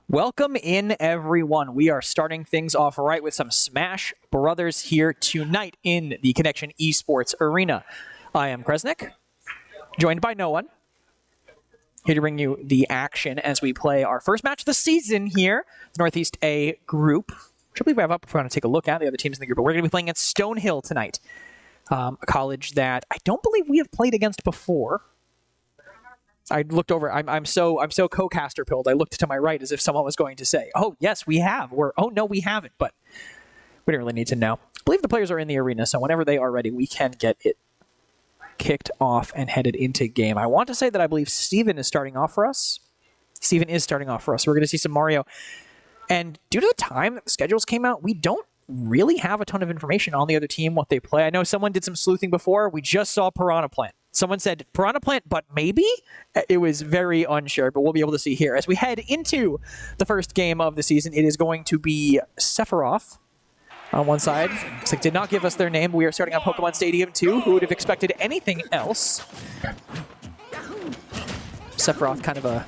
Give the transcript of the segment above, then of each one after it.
Welcome in, everyone. We are starting things off right with some Smash Brothers here tonight in the Connection Esports Arena. I am Kresnik, joined by no one. Here to bring you the action as we play our first match of the season here. The Northeast A group, which I believe we have up if we want to take a look at the other teams in the group. But we're going to be playing at Stonehill tonight, a college that I don't believe we have played against before. I looked over. I'm so co-caster pilled. I looked to my right as if someone was going to say, "Oh yes, we have." Oh no, we haven't. But we don't really need to know. I believe the players are in the arena, so whenever they are ready, we can get it kicked off and headed into game. I want to say that I believe Steven is starting off for us. Steven is starting off for us. We're going to see some Mario. And due to the time that the schedules came out, we don't really have a ton of information on the other team, what they play. I know someone did some sleuthing before. We just saw Piranha Plant. Someone said Piranha Plant, but maybe? It was very unsure, but we'll be able to see here. As we head into the first game of the season, it is going to be Sephiroth on one side. Looks like did not give us their name. We are starting on Pokemon Stadium 2. Who would have expected anything else? Sephiroth, kind of a...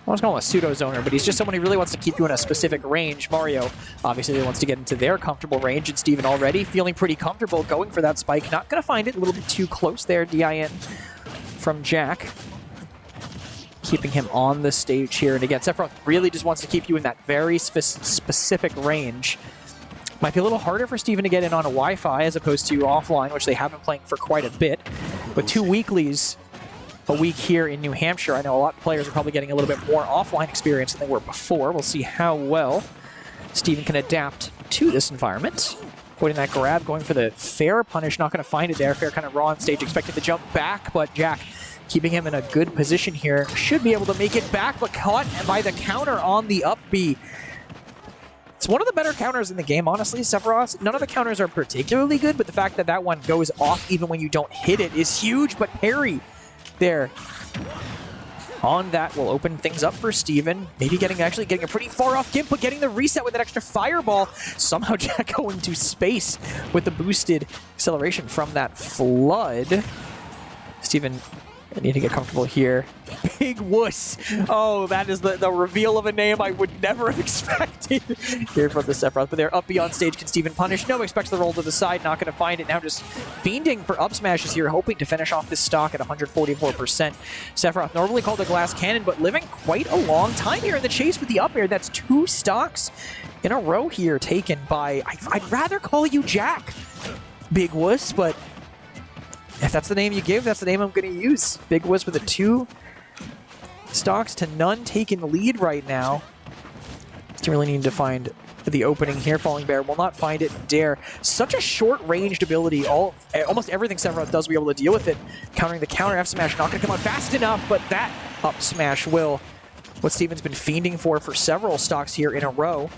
I was calling him a pseudo-zoner, but he's just someone who really wants to keep you in a specific range. Mario obviously wants to get into their comfortable range, and Steven already feeling pretty comfortable going for that spike. Not going to find it. A little bit too close there, DIN from Jack. Keeping him on the stage here. And again, Sephiroth really just wants to keep you in that very specific range. Might be a little harder for Steven to get in on a Wi-Fi as opposed to offline, which they have been playing for quite a bit. But 2 weeklies a week here in New Hampshire. I know a lot of players are probably getting a little bit more offline experience than they were before. We'll see how well Steven can adapt to this environment. Avoiding that grab, going for the fair punish, not going to find it there. Fair kind of raw on stage, expected to jump back, but Jack keeping him in a good position here. Should be able to make it back, but caught by the counter on the up B. It's one of the better counters in the game, honestly, Sephiroth. None of the counters are particularly good, but the fact that that one goes off even when you don't hit it is huge, but parry there on that will open things up for Steven. Maybe actually getting a pretty far off gimp, but getting the reset with that extra fireball. Somehow Jack going to space with the boosted acceleration from that flood. Steven, I need to get comfortable here. Big wuss. Oh, that is the reveal of a name I would never have expected here from the Sephiroth. But they're up beyond stage. Can Steven punish? No, expects the roll to the side. Not going to find it. Now just fiending for up smashes here, hoping to finish off this stock at 144%. Sephiroth, normally called a glass cannon, but living quite a long time here in the chase with the up air. That's 2 stocks in a row here taken by, I'd rather call you Jack, Big Wuss, but if that's the name you give, that's the name I'm going to use. Big Wuss with a 2 stocks to none taking lead right now. You really need to find the opening here. Falling Bear will not find it. Dare. Such a short-ranged ability. Almost everything Sephiroth does, we able to deal with it. Countering the counter F smash, not going to come out fast enough, but that up smash will. What Steven's been fiending for several stocks here in a row.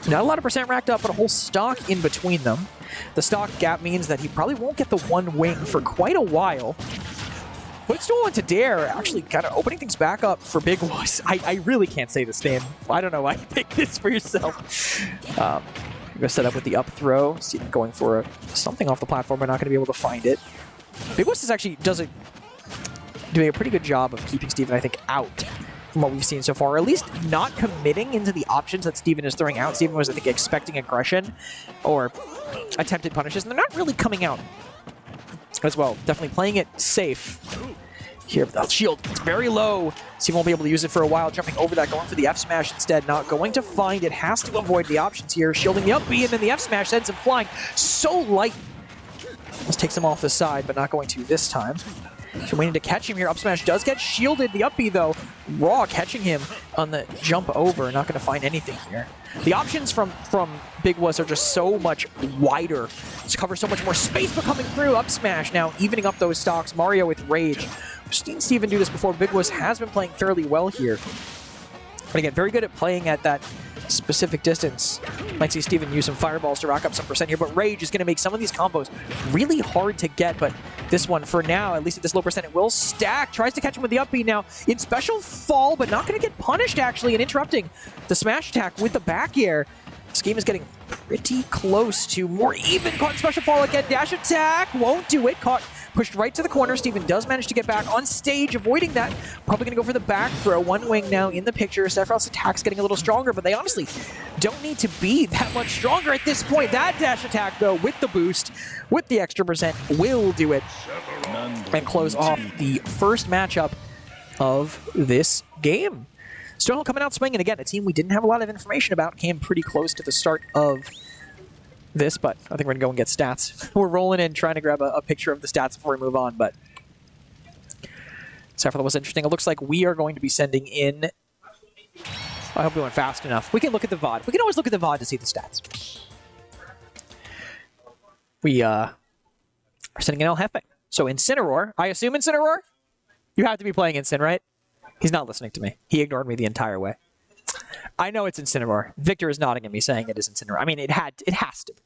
Not a lot of percent racked up, but a whole stock in between them. The stock gap means that he probably won't get the 1 wing for quite a while. But it's still on to Dare, actually kind of opening things back up for Big Wuss. I really can't say this name. I don't know why you pick this for yourself. I'm going to set up with the up throw. See him going for something off the platform, but not going to be able to find it. Big Wuss is actually doing a pretty good job of keeping Steven, I think, out from what we've seen so far, or at least not committing into the options that Steven is throwing out. Steven was, I think, expecting aggression or attempted punishes, and they're not really coming out as well. Definitely playing it safe here. The shield, it's very low. Steven won't be able to use it for a while. Jumping over that, going for the F smash instead. Not going to find it. Has to avoid the options here. Shielding the up B, and then the F smash sends him flying. So light. Almost takes him off the side, but not going to this time. So waiting to catch him here. Up smash does get shielded. The up B, though, raw catching him on the jump over. Not going to find anything here. The options from Big Wuss are just so much wider. Just cover so much more space, but coming through. Up smash now evening up those stocks. Mario with rage. We've seen Steven do this before. Big Wuss has been playing fairly well here. But again, very good at playing at that specific distance. Might see Steven use some fireballs to rack up some percent here, but Rage is going to make some of these combos really hard to get, but this one, for now, at least at this low percent, it will stack. Tries to catch him with the up B now. In special fall, but not going to get punished, actually, and interrupting the smash attack with the back air. This game is getting pretty close to more even. Caught in special fall again. Dash attack. Won't do it. Caught pushed right to the corner. Steven does manage to get back on stage, avoiding that. Probably going to go for the back throw. One wing now in the picture. Sephiroth's attack's getting a little stronger, but they honestly don't need to be that much stronger at this point. That dash attack, though, with the boost, with the extra percent, will do it and close off the first matchup of this game. Stonehill coming out swinging again. A team we didn't have a lot of information about. Came pretty close to the start of this, but I think we're going to go and get stats. We're rolling in trying to grab a picture of the stats before we move on, but Sephiroth was interesting. It looks like we are going to be sending in... I hope we went fast enough. We can look at the VOD. We can always look at the VOD to see the stats. We are sending in El Jefe. So Incineroar, I assume Incineroar? You have to be playing Incin, right? He's not listening to me. He ignored me the entire way. I know it's Incineroar. Victor is nodding at me saying it is Incineroar. I mean, it has to be.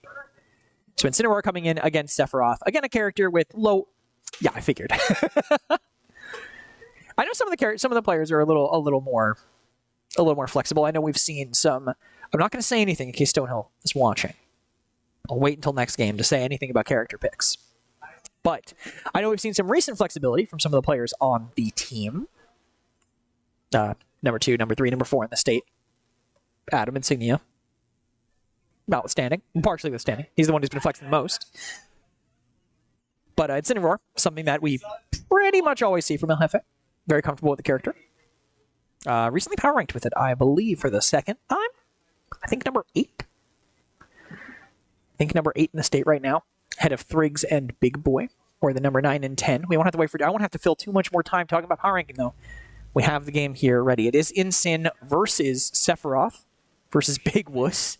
So Incineroar coming in against Sephiroth. Again, a character with low... Yeah, I figured. I know some of the players are a little more flexible. I know we've seen some... I'm not going to say anything in case Stonehill is watching. I'll wait until next game to say anything about character picks. But I know we've seen some recent flexibility from some of the players on the team. Number 2, number 3, number 4 in the state. Adam Insignia. Notwithstanding. Partially withstanding. He's the one who's been flexing the most. But Incineroar, something that we pretty much always see from El Jefe. Very comfortable with the character. Recently power ranked with it, I believe, for the second time. I think number 8. I think number 8 in the state right now. Head of Thrigs and Big Boy. Or the number 9 and 10. We won't have to wait for... I won't have to fill too much more time talking about power ranking, though. We have the game here ready. It is Incin versus Sephiroth versus Big Wuss.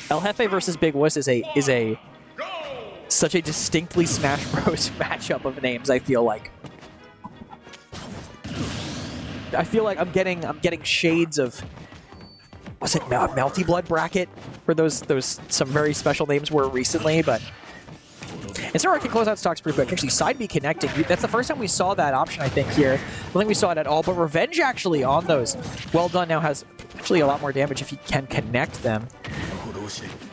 El Jefe versus Big Wuss is a such a distinctly Smash Bros. Matchup of names. I feel like I'm getting shades of, was it Melty Blood Bracket, where those some very special names were recently, but. Incineroar can close out stocks pretty quick. Actually, side B connecting. That's the first time we saw that option, I think, here. I don't think we saw it at all, but Revenge actually on those. Well done now has actually a lot more damage if you can connect them.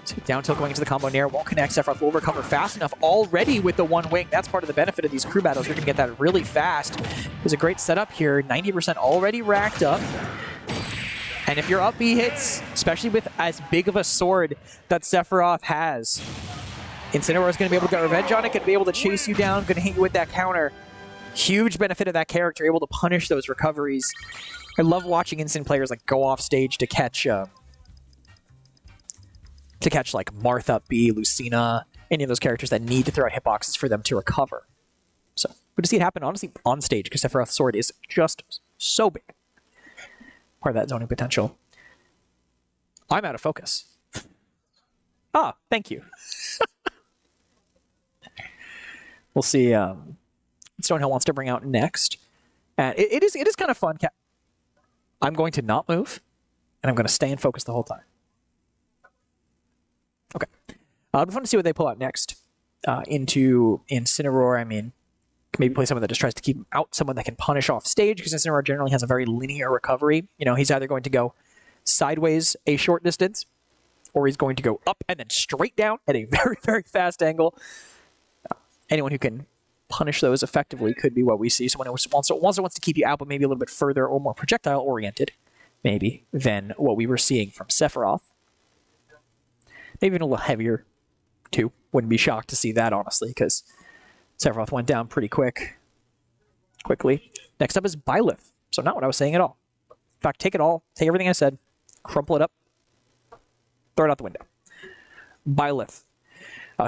So down tilt going into the combo near. Won't connect. Sephiroth will recover fast enough already with the one wing. That's part of the benefit of these crew battles. You're going to get that really fast. There's a great setup here. 90% already racked up. And if your up B hits, especially with as big of a sword that Sephiroth has, Incineroar is going to be able to get revenge on it, going to be able to chase you down, going to hit you with that counter. Huge benefit of that character, able to punish those recoveries. I love watching Incin players like go off stage to catch like Martha B, Lucina, any of those characters that need to throw out hitboxes for them to recover. So good to see it happen, honestly, on stage, because Sephiroth's sword is just so big. Part of that zoning potential. I'm out of focus. Ah, thank you. We'll see Stonehill wants to bring out next. And it is kind of fun. I'm going to not move, and I'm going to stay in focus the whole time. Okay. It'll be fun to see what they pull out next. Into Incineroar, I mean, maybe play someone that just tries to keep out someone that can punish off stage, because Incineroar generally has a very linear recovery. You know, he's either going to go sideways a short distance, or he's going to go up and then straight down at a very, very fast angle. Anyone who can punish those effectively could be what we see. Someone who also wants to keep you out, but maybe a little bit further or more projectile-oriented, maybe, than what we were seeing from Sephiroth. Maybe even a little heavier, too. Wouldn't be shocked to see that, honestly, because Sephiroth went down pretty quickly. Next up is Byleth. So not what I was saying at all. In fact, take it all. Take everything I said. Crumple it up. Throw it out the window. Byleth.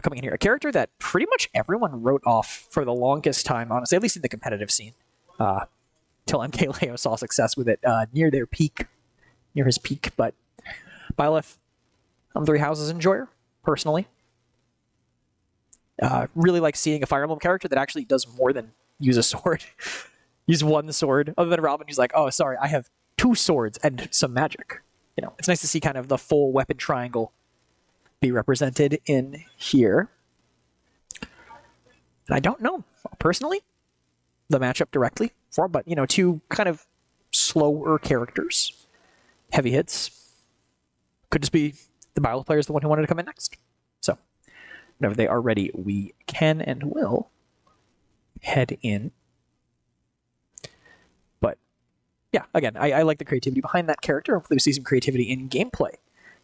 Coming in here. A character that pretty much everyone wrote off for the longest time, honestly, at least in the competitive scene. Till MKLeo saw success with it near his peak. But Byleth, I'm Three Houses enjoyer, personally. Really like seeing a Fire Emblem character that actually does more than use a sword. Use one sword. Other than Robin, who's like, oh, sorry, I have 2 swords and some magic. You know, it's nice to see kind of the full weapon triangle be represented in here. And I don't know, personally, the matchup directly for, but, you know, 2 kind of slower characters. Heavy hits. Could just be the Byleth player is the one who wanted to come in next. So, whenever they are ready, we can and will head in. But yeah, again, I like the creativity behind that character. Hopefully we see some creativity in gameplay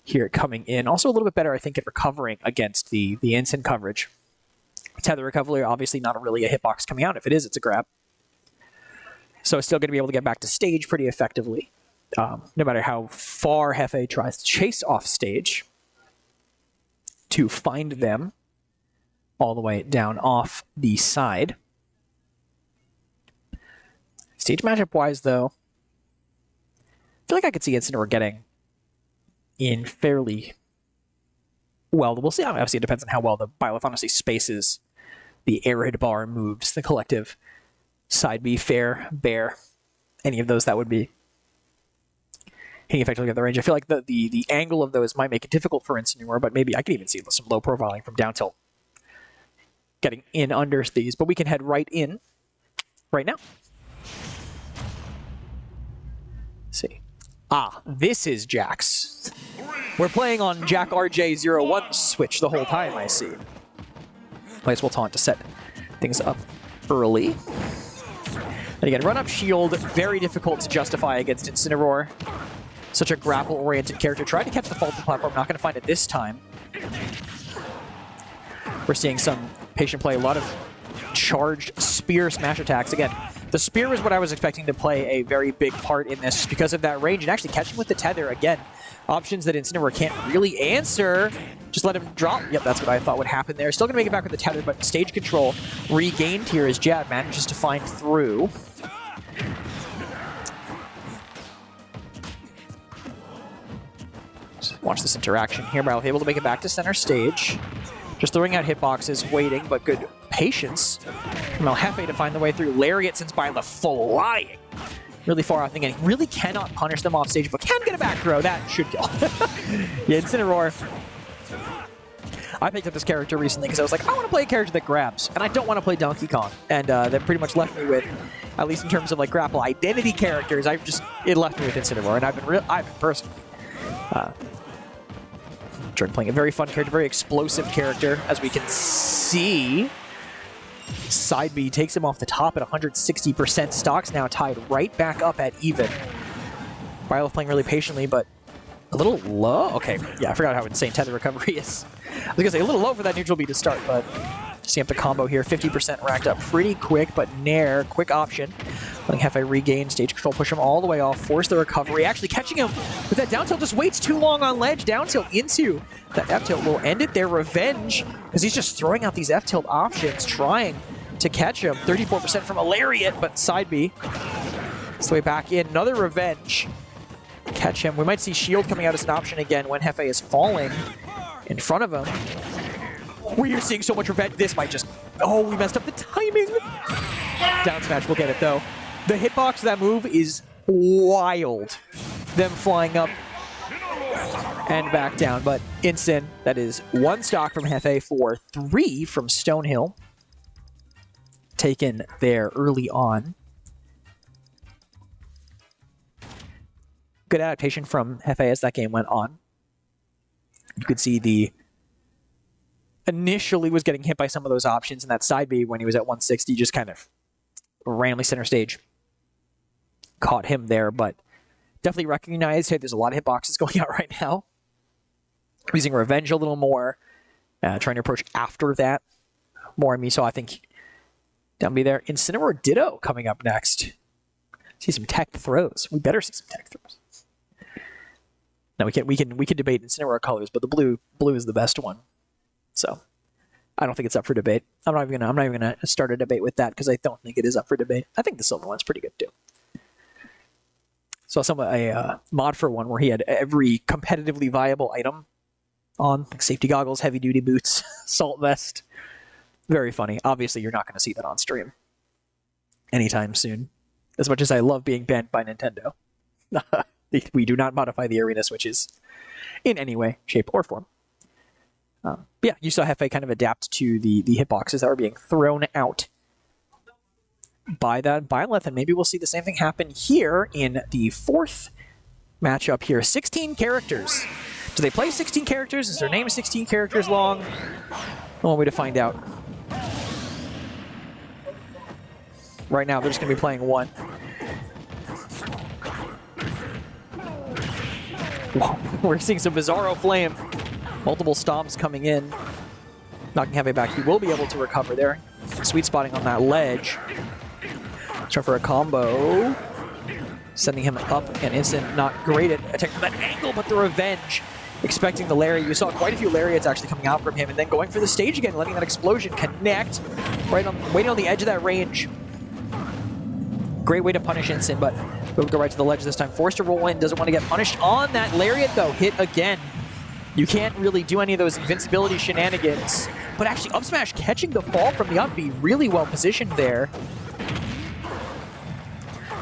here coming in. Also a little bit better, I think, at recovering against the instant coverage. Tether recovery, obviously not really a hitbox coming out. If it is, it's a grab. So it's still going to be able to get back to stage pretty effectively. No matter how far Hefe tries to chase off stage to find them all the way down off the side. Stage matchup-wise, though, I feel like I could see Incineroar getting in fairly well. We'll see. Obviously, it depends on how well the Byleth honestly spaces the arid bar moves, the collective side B, fair, bear, any of those that would be hitting effectively at the range. I feel like the angle of those might make it difficult for Incineroar, but maybe I could even see some low profiling from down tilt getting in under these, but we can head right in right now. Let's see. This is Jax. We're playing on Jack RJ01 switch the whole time, I see. Plays will taunt to set things up early. And again, run up shield, very difficult to justify against Incineroar. Such a grapple-oriented character. Tried to catch the faulted platform, not going to find it this time. We're seeing some patient play, a lot of charged spear smash attacks. Again, the spear was what I was expecting to play a very big part in this just because of that range and actually catching with the tether again. Options that Incineroar can't really answer. Just let him drop. Yep, that's what I thought would happen there. Still going to make it back with the tether, but stage control regained here as Jad manages to find through. Just watch this interaction here. Byleth able to make it back to center stage. Just throwing out hitboxes, waiting, but good patience from Hefe to find the way through. Lariat sends Byleth flying really far out. Again, he really cannot punish them off stage, but can get a back throw. That should kill. Yeah, Incineroar. I picked up this character recently because I was like, I want to play a character that grabs, and I don't want to play Donkey Kong. And that pretty much left me with, at least in terms of like grapple identity characters, it left me with Incineroar, and I've been personally enjoyed playing a very fun character, very explosive character, as we can see. Side B takes him off the top at 160%. Stocks now tied right back up at even. Byleth playing really patiently, but a little low. Okay, yeah, I forgot how insane tether recovery is. I was going to say a little low for that neutral B to start, but see up the combo here. 50% racked up pretty quick, but Nair, quick option. Letting Hefe regain stage control, push him all the way off, force the recovery. Actually catching him with that down tilt, just waits too long on ledge. Down tilt into that F tilt will end it there. Revenge, because he's just throwing out these F tilt options, trying to catch him. 34% from a Lariat, but side B. It's the way back in. Another Revenge. Catch him. We might see shield coming out as an option again when Hefe is falling in front of him. We are seeing so much revenge. This might just... Oh, we messed up the timing. Down smash, we'll get it though. The hitbox of that move is wild. Them flying up and back down. But Incin, that is one stock from Hefe for 3 from Stonehill. Taken there early on. Good adaptation from Hefe as that game went on. You could see the... Initially was getting hit by some of those options, and that side B when he was at 160 just kind of randomly center stage caught him there, but definitely recognized, hey, there's a lot of hitboxes going out right now. Using Revenge a little more, trying to approach after that more on me, so I think down B there. Incineroar Ditto coming up next. See some tech throws. We better see some tech throws. Now we can debate Incineroar colors, but the blue is the best one. So I don't think it's up for debate. I'm not even gonna start a debate with that because I don't think it is up for debate. I think the silver one's pretty good too. So a mod for one where he had every competitively viable item on, like safety goggles, heavy duty boots, salt vest. Very funny. Obviously, you're not going to see that on stream anytime soon. As much as I love being banned by Nintendo, we do not modify the arena switches in any way, shape, or form. Yeah, you saw Hefe kind of adapt to the hitboxes that were being thrown out by that Byleth, and maybe we'll see the same thing happen here in the 4th matchup here. 16 characters. Do they play 16 characters? Is their name 16 characters long? One way to find out. Right now, they're just going to be playing one. Whoa, we're seeing some Bizarro Flame. Multiple stomps coming in. Knocking Heavy back. He will be able to recover there. Sweet spotting on that ledge. Try for a combo. Sending him up, and Instant not great at attacking that angle, but the revenge. Expecting the lariat. You saw quite a few lariats actually coming out from him, and then going for the stage again, letting that explosion connect. Waiting on the edge of that range. Great way to punish Instant, but we'll go right to the ledge this time. Forced to roll in, doesn't want to get punished on that lariat though. Hit again. You can't really do any of those invincibility shenanigans. But actually, up smash catching the fall from the up B, really well positioned there.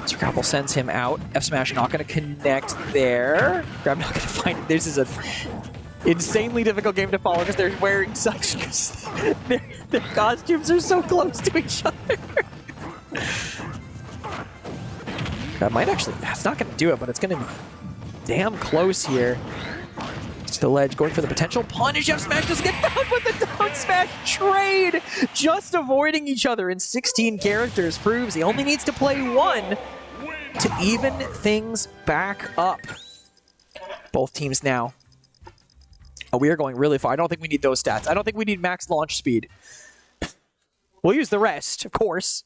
So Grapple sends him out. F smash not going to connect there. Grab not going to find it. This is an insanely difficult game to follow because they're wearing such... their costumes are so close to each other. That might actually... That's not going to do it, but it's going to be damn close here. To the ledge, going for the potential punish. F smash doesn't get found with the down smash trade. Just avoiding each other in 16 characters proves he only needs to play one to even things back up. Both teams now. Oh, we are going really far. I don't think we need those stats. I don't think we need max launch speed. We'll use the rest, of course.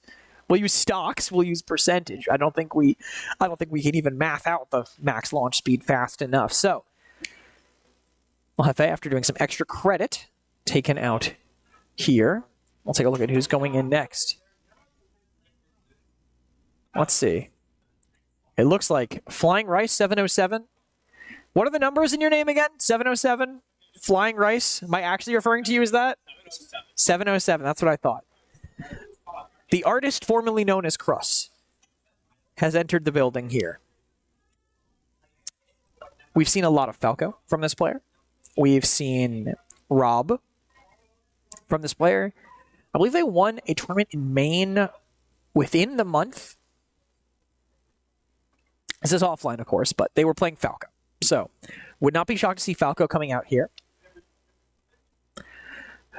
We'll use stocks. We'll use percentage. I don't think we can even math out the max launch speed fast enough. So we'll have after doing some extra credit taken out here. We'll take a look at who's going in next. Let's see. It looks like Flying Rice 707. What are the numbers in your name again? 707? Flying Rice? Am I actually referring to you as that? 707, that's what I thought. The artist formerly known as Cruss has entered the building here. We've seen a lot of Falco from this player. We've seen Rob from this player. I believe they won a tournament in Maine within the month. This is offline, of course, but they were playing Falco. So, would not be shocked to see Falco coming out here.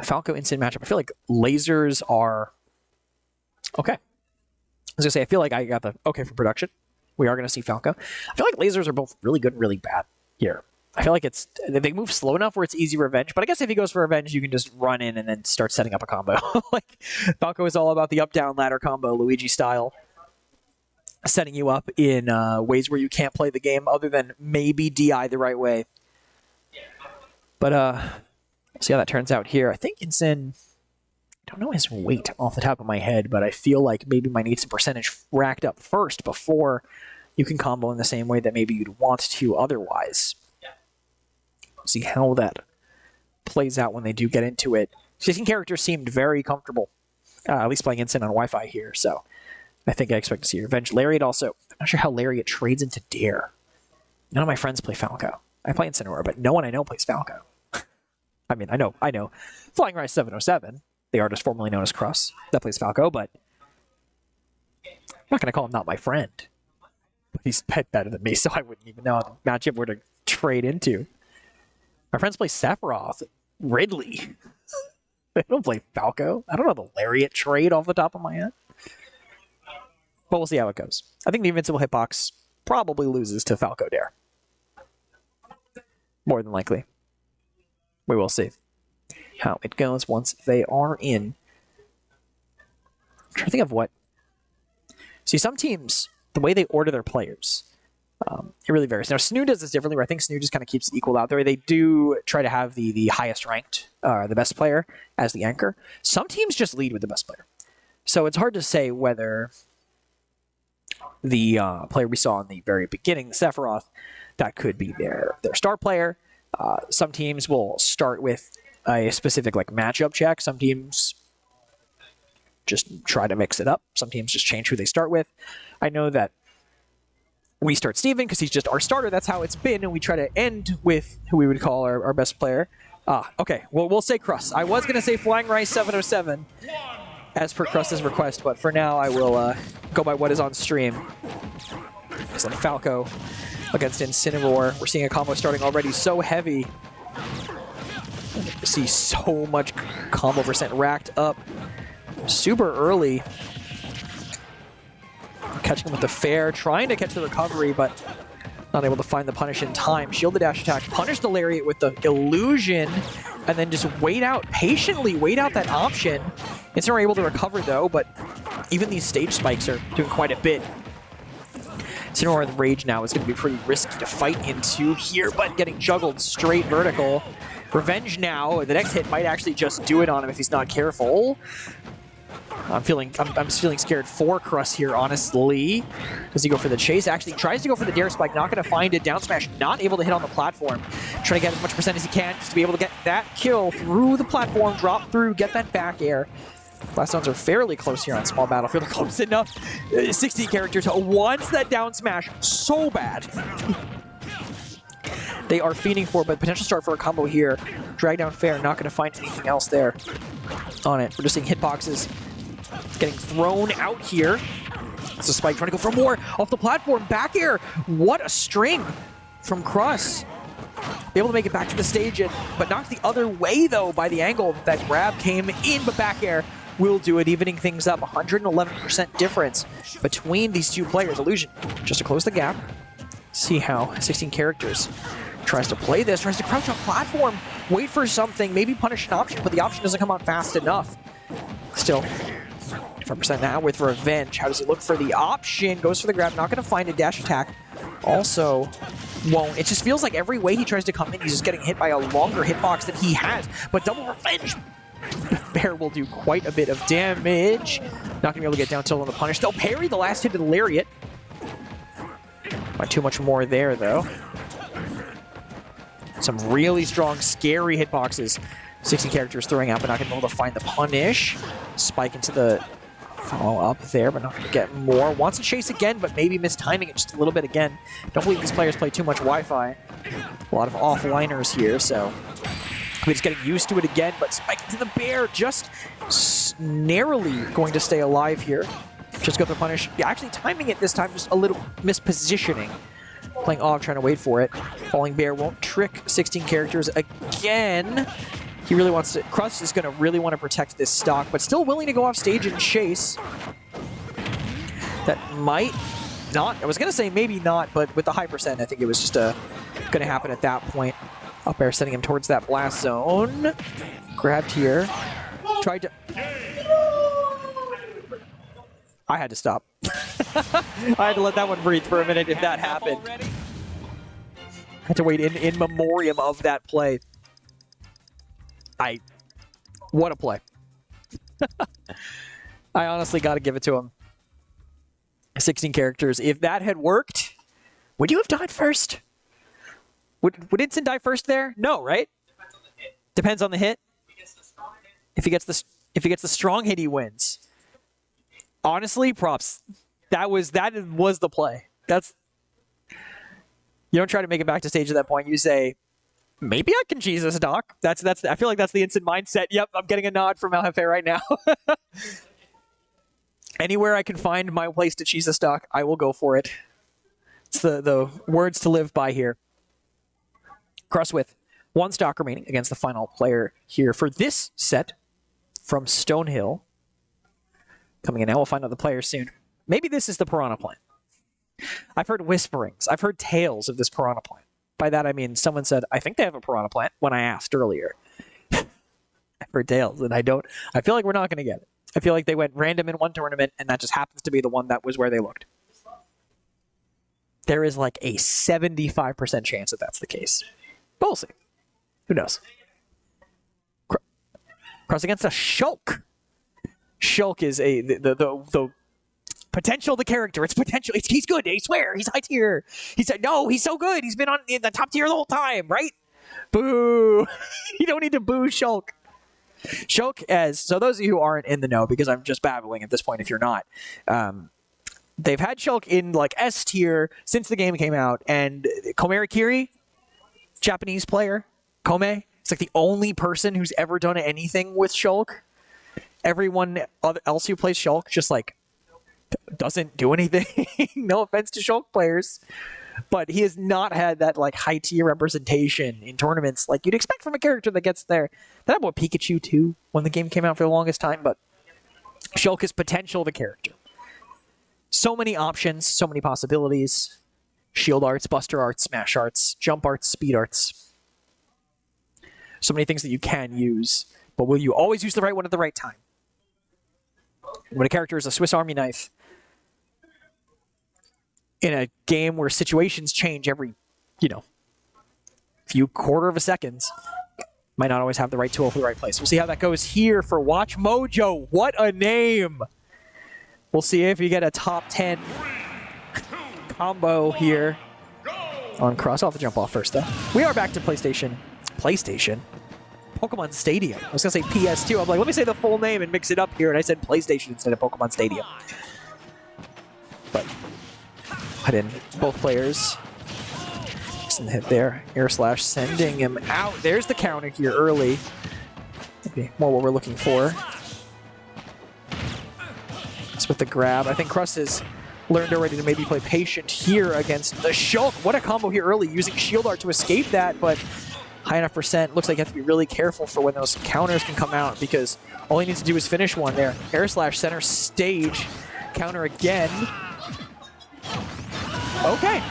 Falco instant matchup. I feel like lasers are... Okay. I was going to say, I feel like I got the okay for production. We are going to see Falco. I feel like lasers are both really good and really bad here. I feel like they move slow enough where it's easy revenge, but I guess if he goes for revenge, you can just run in and then start setting up a combo. Like, Falco is all about the up-down ladder combo, Luigi style. Setting you up in ways where you can't play the game other than maybe DI the right way. But see how that turns out here. I think it's in... I don't know his weight off the top of my head, but I feel like maybe might need some percentage racked up first before you can combo in the same way that maybe you'd want to otherwise. See how that plays out when they do get into it. 16 characters seemed very comfortable, at least playing Instant on Wi-Fi here, so I think I expect to see Revenge. Lariat also, I'm not sure how Lariat trades into Dare. None of my friends play Falco. I play Incineroar, but no one I know plays Falco. I mean, I know. Flying Rice 707, the artist formerly known as Cruss, that plays Falco, but I'm not going to call him not my friend. But he's better than me, so I wouldn't even know how the matchup were to trade into. My friends play Sephiroth, Ridley. They don't play Falco. I don't know the Lariat trade off the top of my head. But we'll see how it goes. I think the Invincible Hitbox probably loses to Falco Dare. More than likely. We will see how it goes once they are in. I'm trying to think of what... See, some teams, the way they order their players, it really varies. Now, SNHU does this differently, where I think SNHU just kind of keeps it equal out there. They do try to have the highest ranked, the best player, as the anchor. Some teams just lead with the best player. So it's hard to say whether the player we saw in the very beginning, the Sephiroth, that could be their star player. Some teams will start with a specific matchup check. Some teams just try to mix it up. Some teams just change who they start with. I know that we start Steven because he's just our starter. That's how it's been, and we try to end with who we would call our best player. Okay, well, we'll say Cruss. I was going to say Flying Rice 707 as per Cruss's request, but for now I will go by what is on stream. So Falco against Incineroar. We're seeing a combo starting already so heavy. See so much combo percent racked up super early. catching him with the fair, trying to catch the recovery, but not able to find the punish in time. Shield the dash attack, punish the lariat with the illusion, and then just wait out, patiently wait out that option. Incineroar able to recover though, but even these stage spikes are doing quite a bit. Incineroar with Rage now is going to be pretty risky to fight into here, but getting juggled straight vertical. Revenge now, the next hit might actually just do it on him if he's not careful. I'm feeling scared for Crust here, honestly. Does he go for the chase? Actually tries to go for the dare spike, not going to find it. Down smash, not able to hit on the platform. Trying to get as much percent as he can just to be able to get that kill through the platform, drop through, get that back air. Blast zones are fairly close here on Small Battlefield. Close enough. 60 characters wants that down smash so bad. They are fiending for it, but potential start for a combo here. Drag down fair, not going to find anything else there on it. We're just seeing hitboxes getting thrown out here. It's a spike trying to go for more off the platform. Back air. What a string from Crust. Be able to make it back to the stage, but knocked the other way though by the angle that grab came in, but back air will do it, evening things up. 111% difference between these two players. Illusion just to close the gap. See how 16 characters tries to play this, tries to crouch on platform, wait for something, maybe punish an option, but the option doesn't come out fast enough. Still 5% now with Revenge. How does he look for the option? Goes for the grab, not going to find a dash attack. Also won't. It just feels like every way he tries to come in, he's just getting hit by a longer hitbox than he has. But double Revenge. Bear will do quite a bit of damage. Not going to be able to get down tilt on the punish. They'll parry the last hit of the lariat. Not too much more there, though. Some really strong, scary hitboxes. 60 characters throwing out, but not going to be able to find the punish. Spike into the follow up there, but not going to get more. Wants to chase again, but maybe mistiming it just a little bit again. Don't believe these players play too much Wi-Fi. A lot of offliners here, so we're just getting used to it again, but Spike into the bear, just narrowly going to stay alive here. Just go for the punish. Yeah, actually timing it this time, just a little mispositioning. Playing Og, trying to wait for it. Falling Bear won't trick 16 characters again. He really wants to... Crust is going to really want to protect this stock, but still willing to go off stage and chase. That might not... I was going to say maybe not, but with the high percent, I think it was just going to happen at that point. Up air sending him towards that blast zone. Grabbed here. Tried to... I had to stop. I had to let that one breathe for a minute if that happened. I had to wait in memoriam of that play. What a play. I honestly got to give it to him. 16 characters. If that had worked, would you have died first? Would Instant die first there? No, right? Depends on the hit. If he gets the strong hit, he wins. Honestly, props. That was the play. You don't try to make it back to stage at that point. You say, maybe I can cheese this, Doc. I feel like that's the instant mindset. Yep, I'm getting a nod from El Jefe right now. Anywhere I can find my place to cheese this, Doc, I will go for it. It's the words to live by here. Crust with one stock remaining against the final player here for this set from Stonehill. Coming in now, we'll find out the player soon. Maybe this is the Piranha Plant. I've heard whisperings. I've heard tales of this Piranha Plant. By that I mean someone said, I think they have a Piranha Plant when I asked earlier. I've heard tales, and I feel like we're not going to get it. I feel like they went random in one tournament, and that just happens to be the one that was where they looked. There is like a 75% chance that that's the case. But we'll see. Who knows? Cross against a Shulk. Shulk is the potential of the character. It's potential. He's good. I swear. He's high tier. He said, no, he's so good. He's been on the top tier the whole time, right? Boo. You don't need to boo Shulk. Shulk, so those of you who aren't in the know, because I'm just babbling at this point if you're not, they've had Shulk in like S tier since the game came out, and Komerikiri, Japanese player, Kome, it's like the only person who's ever done anything with Shulk. Everyone else who plays Shulk just like doesn't do anything. No offense to Shulk players, but he has not had that like high tier representation in tournaments like you'd expect from a character that gets there. That happened with Pikachu too when the game came out for the longest time, but Shulk is potential the character. So many options, so many possibilities. Shield arts, buster arts, smash arts, jump arts, speed arts. So many things that you can use, but will you always use the right one at the right time? When a character is a Swiss Army knife, in a game where situations change every, few quarter of a second, might not always have the right tool for the right place. We'll see how that goes here for Watch Mojo. What a name! We'll see if you get a top 10 combo here on Cross. I'll have to jump off first, though. We are back to PlayStation. Pokemon Stadium. I was going to say PS2. I'm like, let me say the full name and mix it up here, and I said PlayStation instead of Pokemon Stadium. But, head in. Both players. Decent hit there. Air slash sending him out. There's the counter here early. Maybe more what we're looking for. That's with the grab. I think Crust has learned already to maybe play patient here against the Shulk. What a combo here early, using Shield Art to escape that, but high enough percent. Looks like you have to be really careful for when those counters can come out, because all he needs to do is finish one there. Air slash center stage. Counter again. Okay.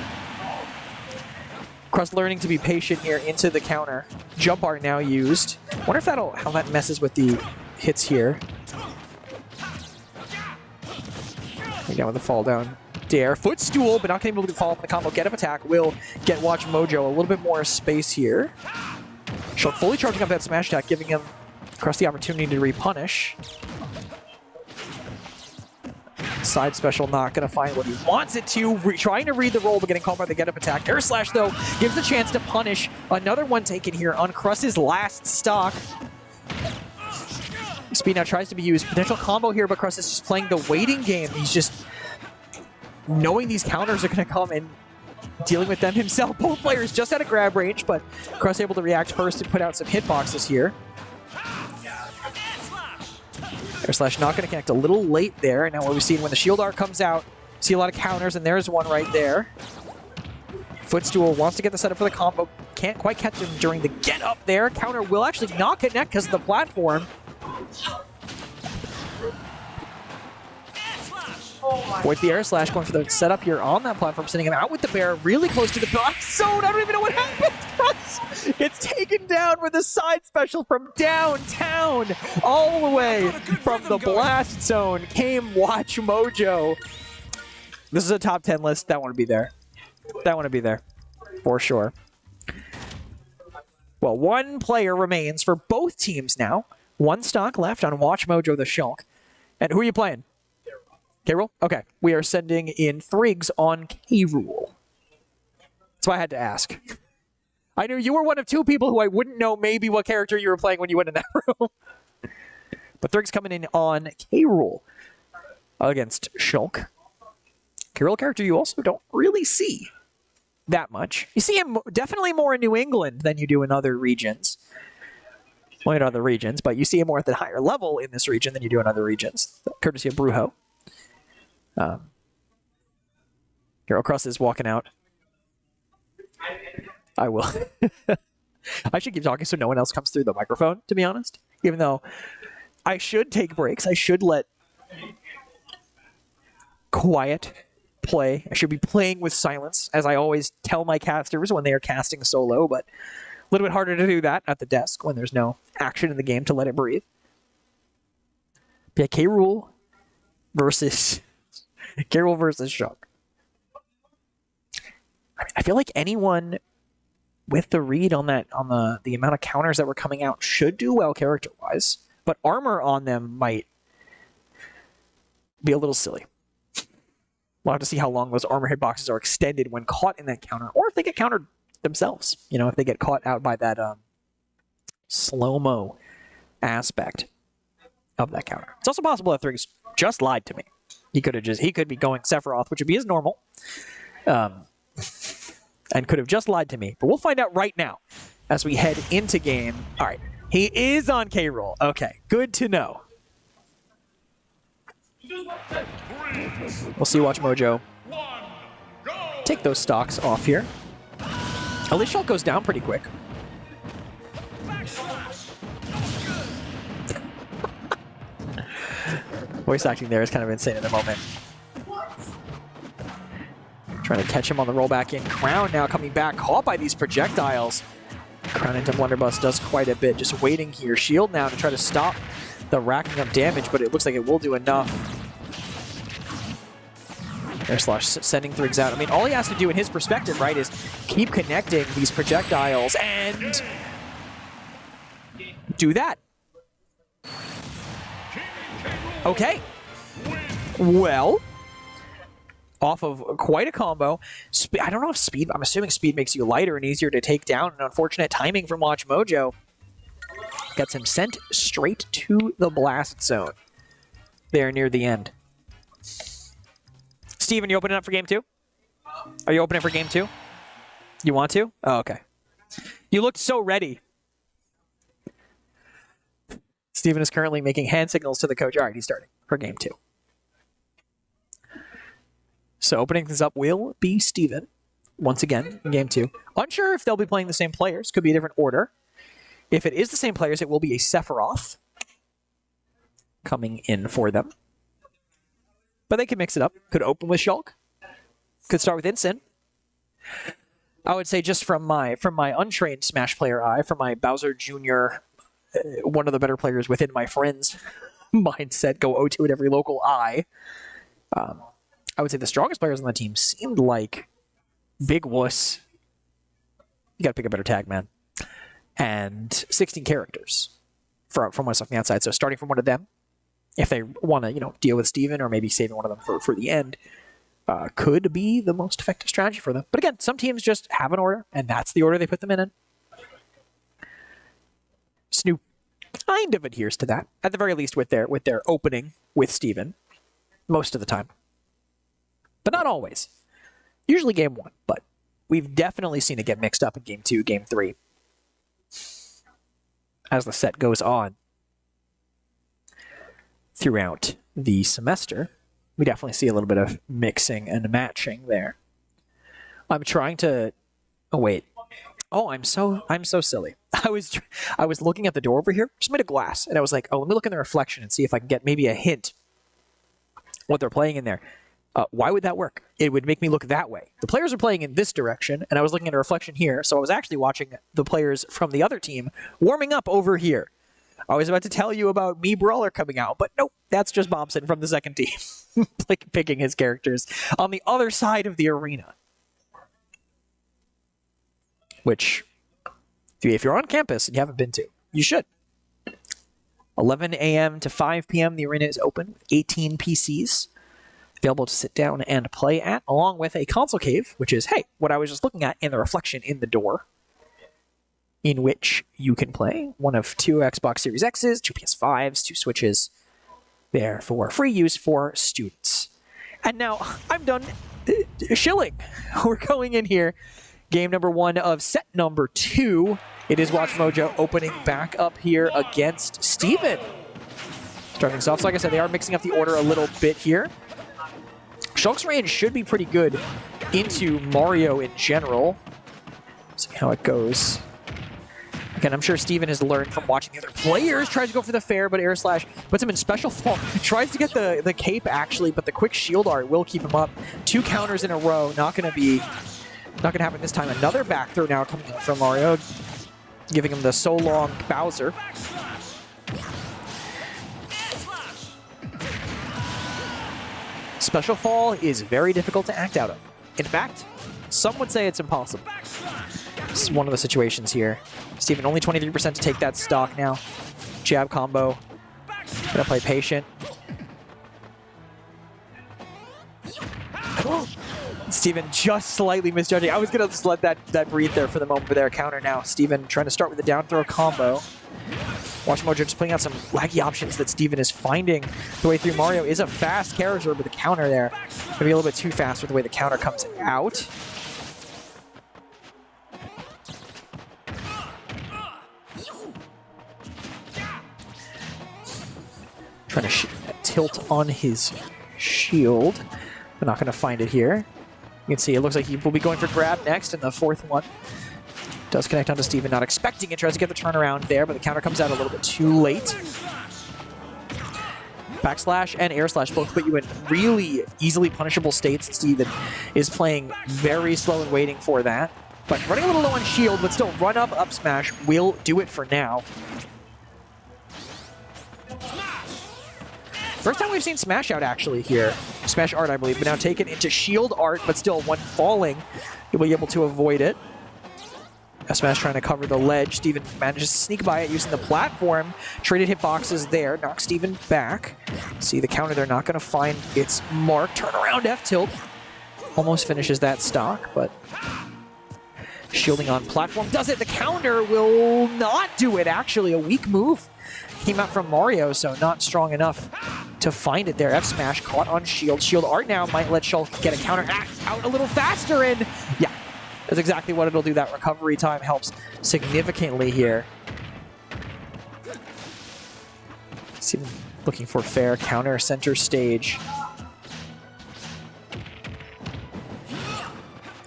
Crust learning to be patient here into the counter. Jump art now used. Wonder if how that messes with the hits here. Again with the fall down dare. Footstool, but not able to follow up on the combo. Get up attack will get Watch Mojo a little bit more space here. Shulk fully charging up that smash attack, giving him Crust the opportunity to repunish. Side special not going to find what he wants it to. Trying to read the roll, but getting caught by the get-up attack. Air slash, though, gives the chance to punish. Another one taken here on Crust's last stock. Speed now tries to be used. Potential combo here, but Crust is just playing the waiting game. He's just knowing these counters are going to come and dealing with them himself. Both players just out of grab range, but Crust able to react first and put out some hitboxes here. Air slash not going to connect a little late there. And now what we've seen when the shield art comes out, see a lot of counters, and there's one right there. Footstool wants to get the setup for the combo. Can't quite catch him during the get up there. Counter will actually not connect because of the platform. With the air slash going for the setup here on that platform, sending him out with the bear really close to the black zone. I don't even know what happened. It's taken down with a side special from downtown. All the way from the blast zone came Watch Mojo. This is a top 10 list. That want to be there. That want to be there for sure. Well, one player remains for both teams now. One stock left on Watch Mojo the Shulk. And who are you playing? K-Rool? Okay. We are sending in Thrigs on K-Rool. That's why I had to ask. I knew you were one of two people who I wouldn't know maybe what character you were playing when you went in that room. But Thrigs coming in on K-Rool against Shulk. K-Rool character you also don't really see that much. You see him definitely more in New England than you do in other regions. Well, in other regions, but you see him more at the higher level in this region than you do in other regions, courtesy of Brujo. Hero Cross is walking out. I will. I should keep talking so no one else comes through the microphone, to be honest. Even though I should take breaks. I should let quiet play. I should be playing with silence, as I always tell my casters when they are casting solo, but a little bit harder to do that at the desk when there's no action in the game to let it breathe. Yeah, K-Rool versus Shulk. I feel like anyone with the read on that, on the amount of counters that were coming out should do well character-wise, but armor on them might be a little silly. We'll have to see how long those armor hitboxes are extended when caught in that counter, or if they get countered themselves. You know, if they get caught out by that slow-mo aspect of that counter. It's also possible that Thrigs just lied to me. He could be going Sephiroth, which would be his normal, and could have just lied to me. But we'll find out right now as we head into game. All right, he is on K-Rool. Okay, good to know. We'll see Watch Mojo take those stocks off here. At least Shulk goes down pretty quick. Voice acting there is kind of insane at the moment. Trying to catch him on the rollback in. Crown now coming back, caught by these projectiles. Crown into Blunderbuss does quite a bit, just waiting here. Shield now to try to stop the racking up damage, but it looks like it will do enough. Air Slash sending Thrigs out. I mean, all he has to do in his perspective, right, is keep connecting these projectiles and do that. Okay. Well, off of quite a combo. I don't know if speed, I'm assuming speed makes you lighter and easier to take down. An unfortunate timing from Watch Mojo gets him sent straight to the blast zone there near the end. Steven, you opening up for game 2? Are you opening for game 2? You want to? Oh, okay. You looked so ready. Steven is currently making hand signals to the coach. All right, he's starting for game 2. So opening things up will be Steven once again in game 2. Unsure if they'll be playing the same players. Could be a different order. If it is the same players, it will be a Sephiroth coming in for them. But they can mix it up. Could open with Shulk. Could start with Ensign. I would say just from my untrained Smash player eye, from my Bowser Jr., one of the better players within my friends' mindset, go 0-2 at every local eye. I would say the strongest players on the team seemed like Big Wuss. You got to pick a better tag, man. And 16 characters from what I saw from the outside. So starting from one of them, if they want to, deal with Steven or maybe saving one of them for the end, could be the most effective strategy for them. But again, some teams just have an order, and that's the order they put them in. Snoop kind of adheres to that, at the very least with their opening with Steven, most of the time. But not always. Usually game 1, but we've definitely seen it get mixed up in game 2, game 3. As the set goes on throughout the semester, we definitely see a little bit of mixing and matching there. I'm trying to... Oh, wait. Oh, I'm so silly. I was looking at the door over here, just made of glass, and I was like, oh, let me look in the reflection and see if I can get maybe a hint what they're playing in there. Why would that work? It would make me look that way. The players are playing in this direction, and I was looking at a reflection here, so I was actually watching the players from the other team warming up over here. I was about to tell you about me Brawler coming out, but nope, that's just Bobson from the second team, picking his characters on the other side of the arena. Which, if you're on campus and you haven't been to, you should. 11 a.m. to 5 p.m. the arena is open with 18 PCs available to sit down and play at, along with a console cave, which is, hey, what I was just looking at in the reflection in the door, in which you can play one of 2 Xbox Series X's, 2 PS5s, 2 Switches, there for free use for students. And now I'm done shilling. We're going in here. Game number 1 of set number 2. It is Watch Mojo opening back up here against Steven. Starting us off, so like I said, they are mixing up the order a little bit here. Shulk's range should be pretty good into Mario in general. See how it goes. Again, I'm sure Steven has learned from watching the other players. Tries to go for the fair, but Air Slash puts him in special fall. Tries to get the cape, actually, but the quick shield art will keep him up. 2 counters in a row. Not going to happen this time. Another back throw now coming in from Mario, giving him the so long Bowser. Special fall is very difficult to act out of. In fact, some would say it's impossible. This is one of the situations here. Steven only 23% to take that stock now. Jab combo. Gonna play patient. Steven just slightly misjudging. I was gonna just let that breathe there for the moment, but there, counter now. Steven trying to start with the down throw combo. Watch Mojo just putting out some laggy options that Steven is finding the way through. Mario is a fast character, but the counter there maybe a little bit too fast with the way the counter comes out. Trying to tilt on his shield. We're not going to find it here. You can see it looks like he will be going for grab next in the 4th one. Does connect onto Steven, not expecting it. Tries to get the turnaround there, but the counter comes out a little bit too late. Backslash and air slash both put you in really easily punishable states. Steven is playing very slow and waiting for that. But running a little low on shield, but still run up smash will do it for now. First time we've seen Smash out actually here. Smash Art, I believe, but now taken into shield art, but still when falling, you'll be able to avoid it. Smash trying to cover the ledge. Steven manages to sneak by it using the platform. Traded hitboxes there. Knocks Steven back. See the counter. They're not going to find its mark. Turn around F tilt. Almost finishes that stock, but shielding on platform does it. The counter will not do it. Actually, a weak move came out from Mario, so not strong enough to find it there. F smash caught on shield. Shield art now might let Shulk get a counter out a little faster, and yeah. That's exactly what it'll do. That recovery time helps significantly here. Steven looking for fair counter center stage.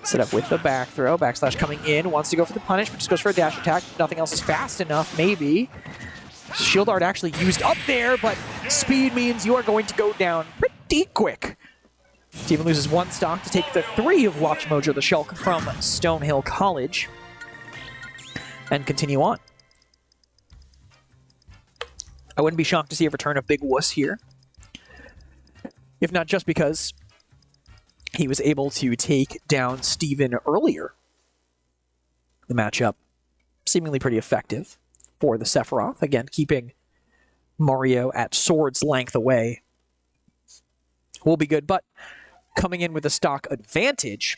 Set up with the back throw. Backslash coming in. Wants to go for the punish, but just goes for a dash attack. Nothing else is fast enough, maybe. Shield art actually used up there, but speed means you are going to go down pretty quick. Steven loses one stock to take the 3 of Watch Mojo the Shulk from Stonehill College and continue on. I wouldn't be shocked to see a return of Big Wuss here, if not just because he was able to take down Steven earlier. The matchup seemingly pretty effective for the Sephiroth. Again, keeping Mario at sword's length away will be good, but coming in with a stock advantage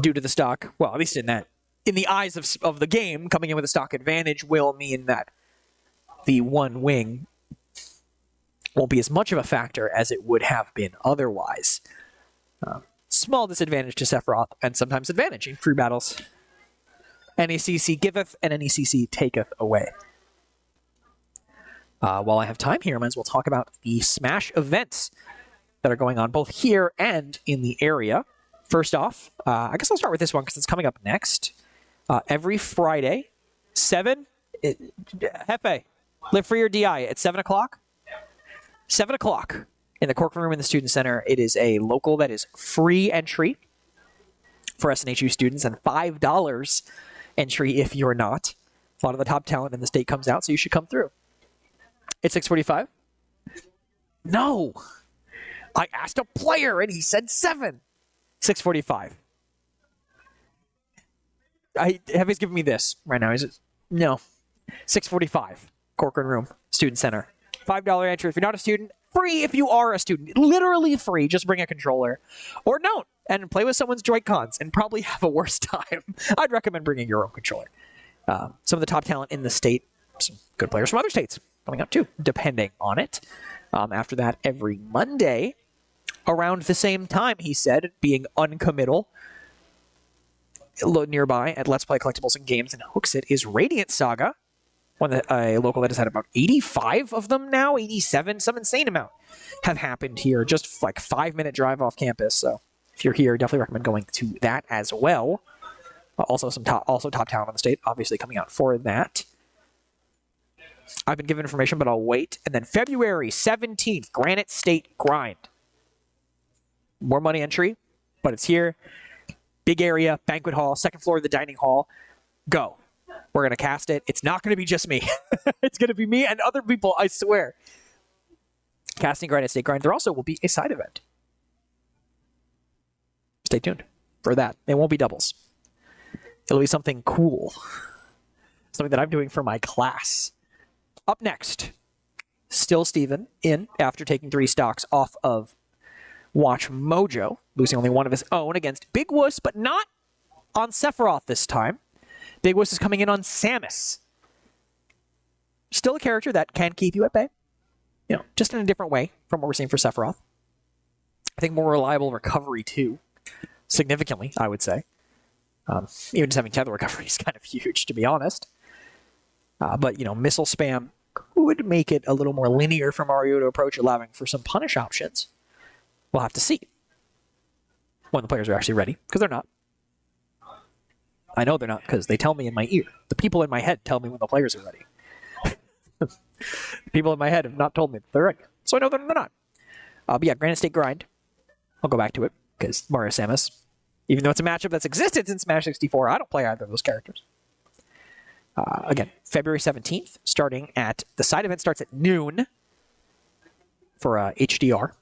due to the stock, well, at least in the eyes of the game, coming in with a stock advantage will mean that the one wing won't be as much of a factor as it would have been otherwise. Small disadvantage to Sephiroth, and sometimes advantage in free battles. NECC giveth, and NECC taketh away. While I have time here, I might as well talk about the Smash events that are going on both here and in the area. First off, I guess I'll start with this one because it's coming up next. Every Friday, 7... Hefe, Live Free or DI at 7 o'clock? 7 o'clock in the Corcoran Room in the Student Center. It is a local that is free entry for SNHU students and $5 entry if you're not. A lot of the top talent in the state comes out, so you should come through. It's 6:45. No! I asked a player and he said 7. 6:45. He's giving me this right now. Is it? No. 6:45. Corcoran Room, Student Center. $5 entry if you're not a student. Free if you are a student. Literally free. Just bring a controller. Or don't. And play with someone's Joy-Cons and probably have a worse time. I'd recommend bringing your own controller. Some of the top talent in the state. Some good players from other states coming up too, depending on it. After that, every Monday, around the same time, he said, being uncommittal, nearby at Let's Play Collectibles and Games and Hooksett is Radiant Saga, a local that has had about 85 of them now, 87, some insane amount have happened here, just like 5-minute drive off campus. So if you're here, definitely recommend going to that as well. Also top talent on the state, obviously coming out for that. I've been given information, but I'll wait. And then February 17th, Granite State Grind. More money entry, but it's here. Big area, banquet hall, second floor of the dining hall. Go. We're going to cast it. It's not going to be just me. It's going to be me and other people, I swear. Casting Granite State Grind. There also will be a side event. Stay tuned for that. It won't be doubles. It'll be something cool. Something that I'm doing for my class. Up next, still Steven in after taking 3 stocks off of Watch Mojo, losing only one of his own against Big Wuss, but not on Sephiroth this time. Big Wuss is coming in on Samus. Still a character that can keep you at bay, just in a different way from what we're seeing for Sephiroth. I think more reliable recovery too, significantly, I would say. Even just having tether recovery is kind of huge, to be honest. But, missile spam could make it a little more linear for Mario to approach, allowing for some punish options. We'll have to see when the players are actually ready, because they're not. I know they're not, because they tell me in my ear. The people in my head tell me when the players are ready. The people in my head have not told me that they're ready. so I know they're not. But yeah, Granite State Grind. I'll go back to it, because Mario Samus, even though it's a matchup that's existed since Smash 64, I don't play either of those characters. Again, February 17th, starting at, the side event starts at noon for HDR.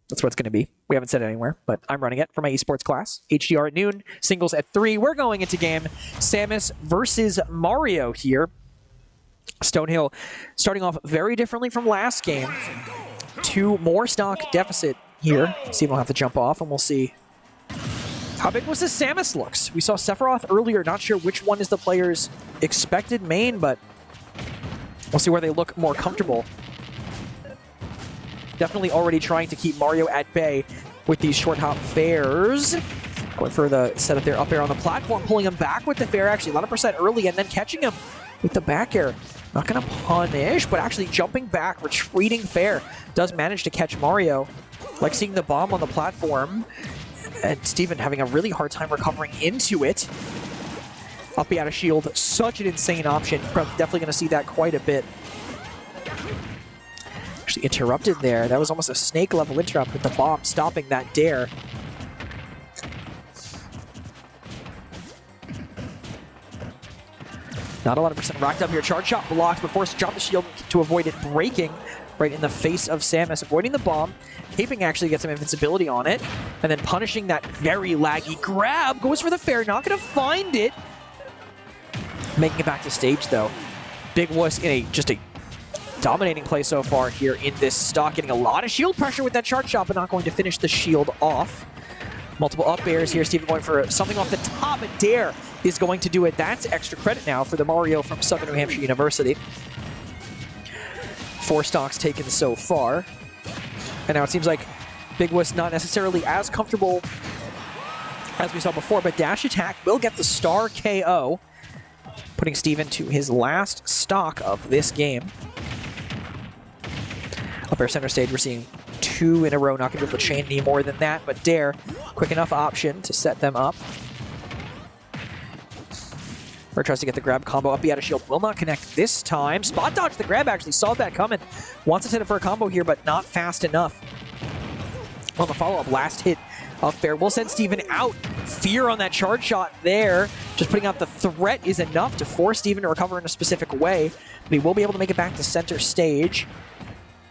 That's what it's going to be. We haven't said it anywhere, but I'm running it for my esports class. HDR at noon, singles at 3. We're going into game Samus versus Mario here. Stonehill starting off very differently from last game. 2 more stock deficit here. Steven will have to jump off, and we'll see how big was this Samus looks. We saw Sephiroth earlier. Not sure which one is the player's expected main, but we'll see where they look more comfortable. Definitely already trying to keep Mario at bay with these short hop fairs. Going for the setup there, up air on the platform, pulling him back with the fair, actually 11% early, and then catching him with the back air. Not going to punish, but actually jumping back, retreating fair. Does manage to catch Mario. Like seeing the bomb on the platform. And Steven having a really hard time recovering into it. Up out of shield, such an insane option. Definitely going to see that quite a bit. Actually interrupted there. That was almost a snake level interrupt with the bomb stopping that dare. Not a lot of percent racked up here. Charge shot blocked, but forced to drop the shield to avoid it breaking right in the face of Samus. Avoiding the bomb. Caping actually gets some invincibility on it. And then punishing that very laggy grab. Goes for the fair. Not going to find it. Making it back to stage, though. Big Wuss in just a dominating play so far here in this stock. Getting a lot of shield pressure with that charge shot, but not going to finish the shield off. Multiple up airs here. Steven going for something off the top. A dare is going to do it. That's extra credit now for the Mario from Southern New Hampshire University. 4 stocks taken so far. And now it seems like Big Wuss not necessarily as comfortable as we saw before, but dash attack will get the star KO, putting Steven to his last stock of this game. Up air center stage, we're seeing 2 in a row. Not going to be able to chain any more than that, but dare, quick enough option to set them up. Or tries to get the grab combo up, out of shield. Will not connect this time. Spot dodge the grab, actually saw that coming. Wants to set it for a combo here, but not fast enough. On the follow-up, last hit up there will send Steven out. Fear on that charge shot there. Just putting out the threat is enough to force Steven to recover in a specific way. But he will be able to make it back to center stage.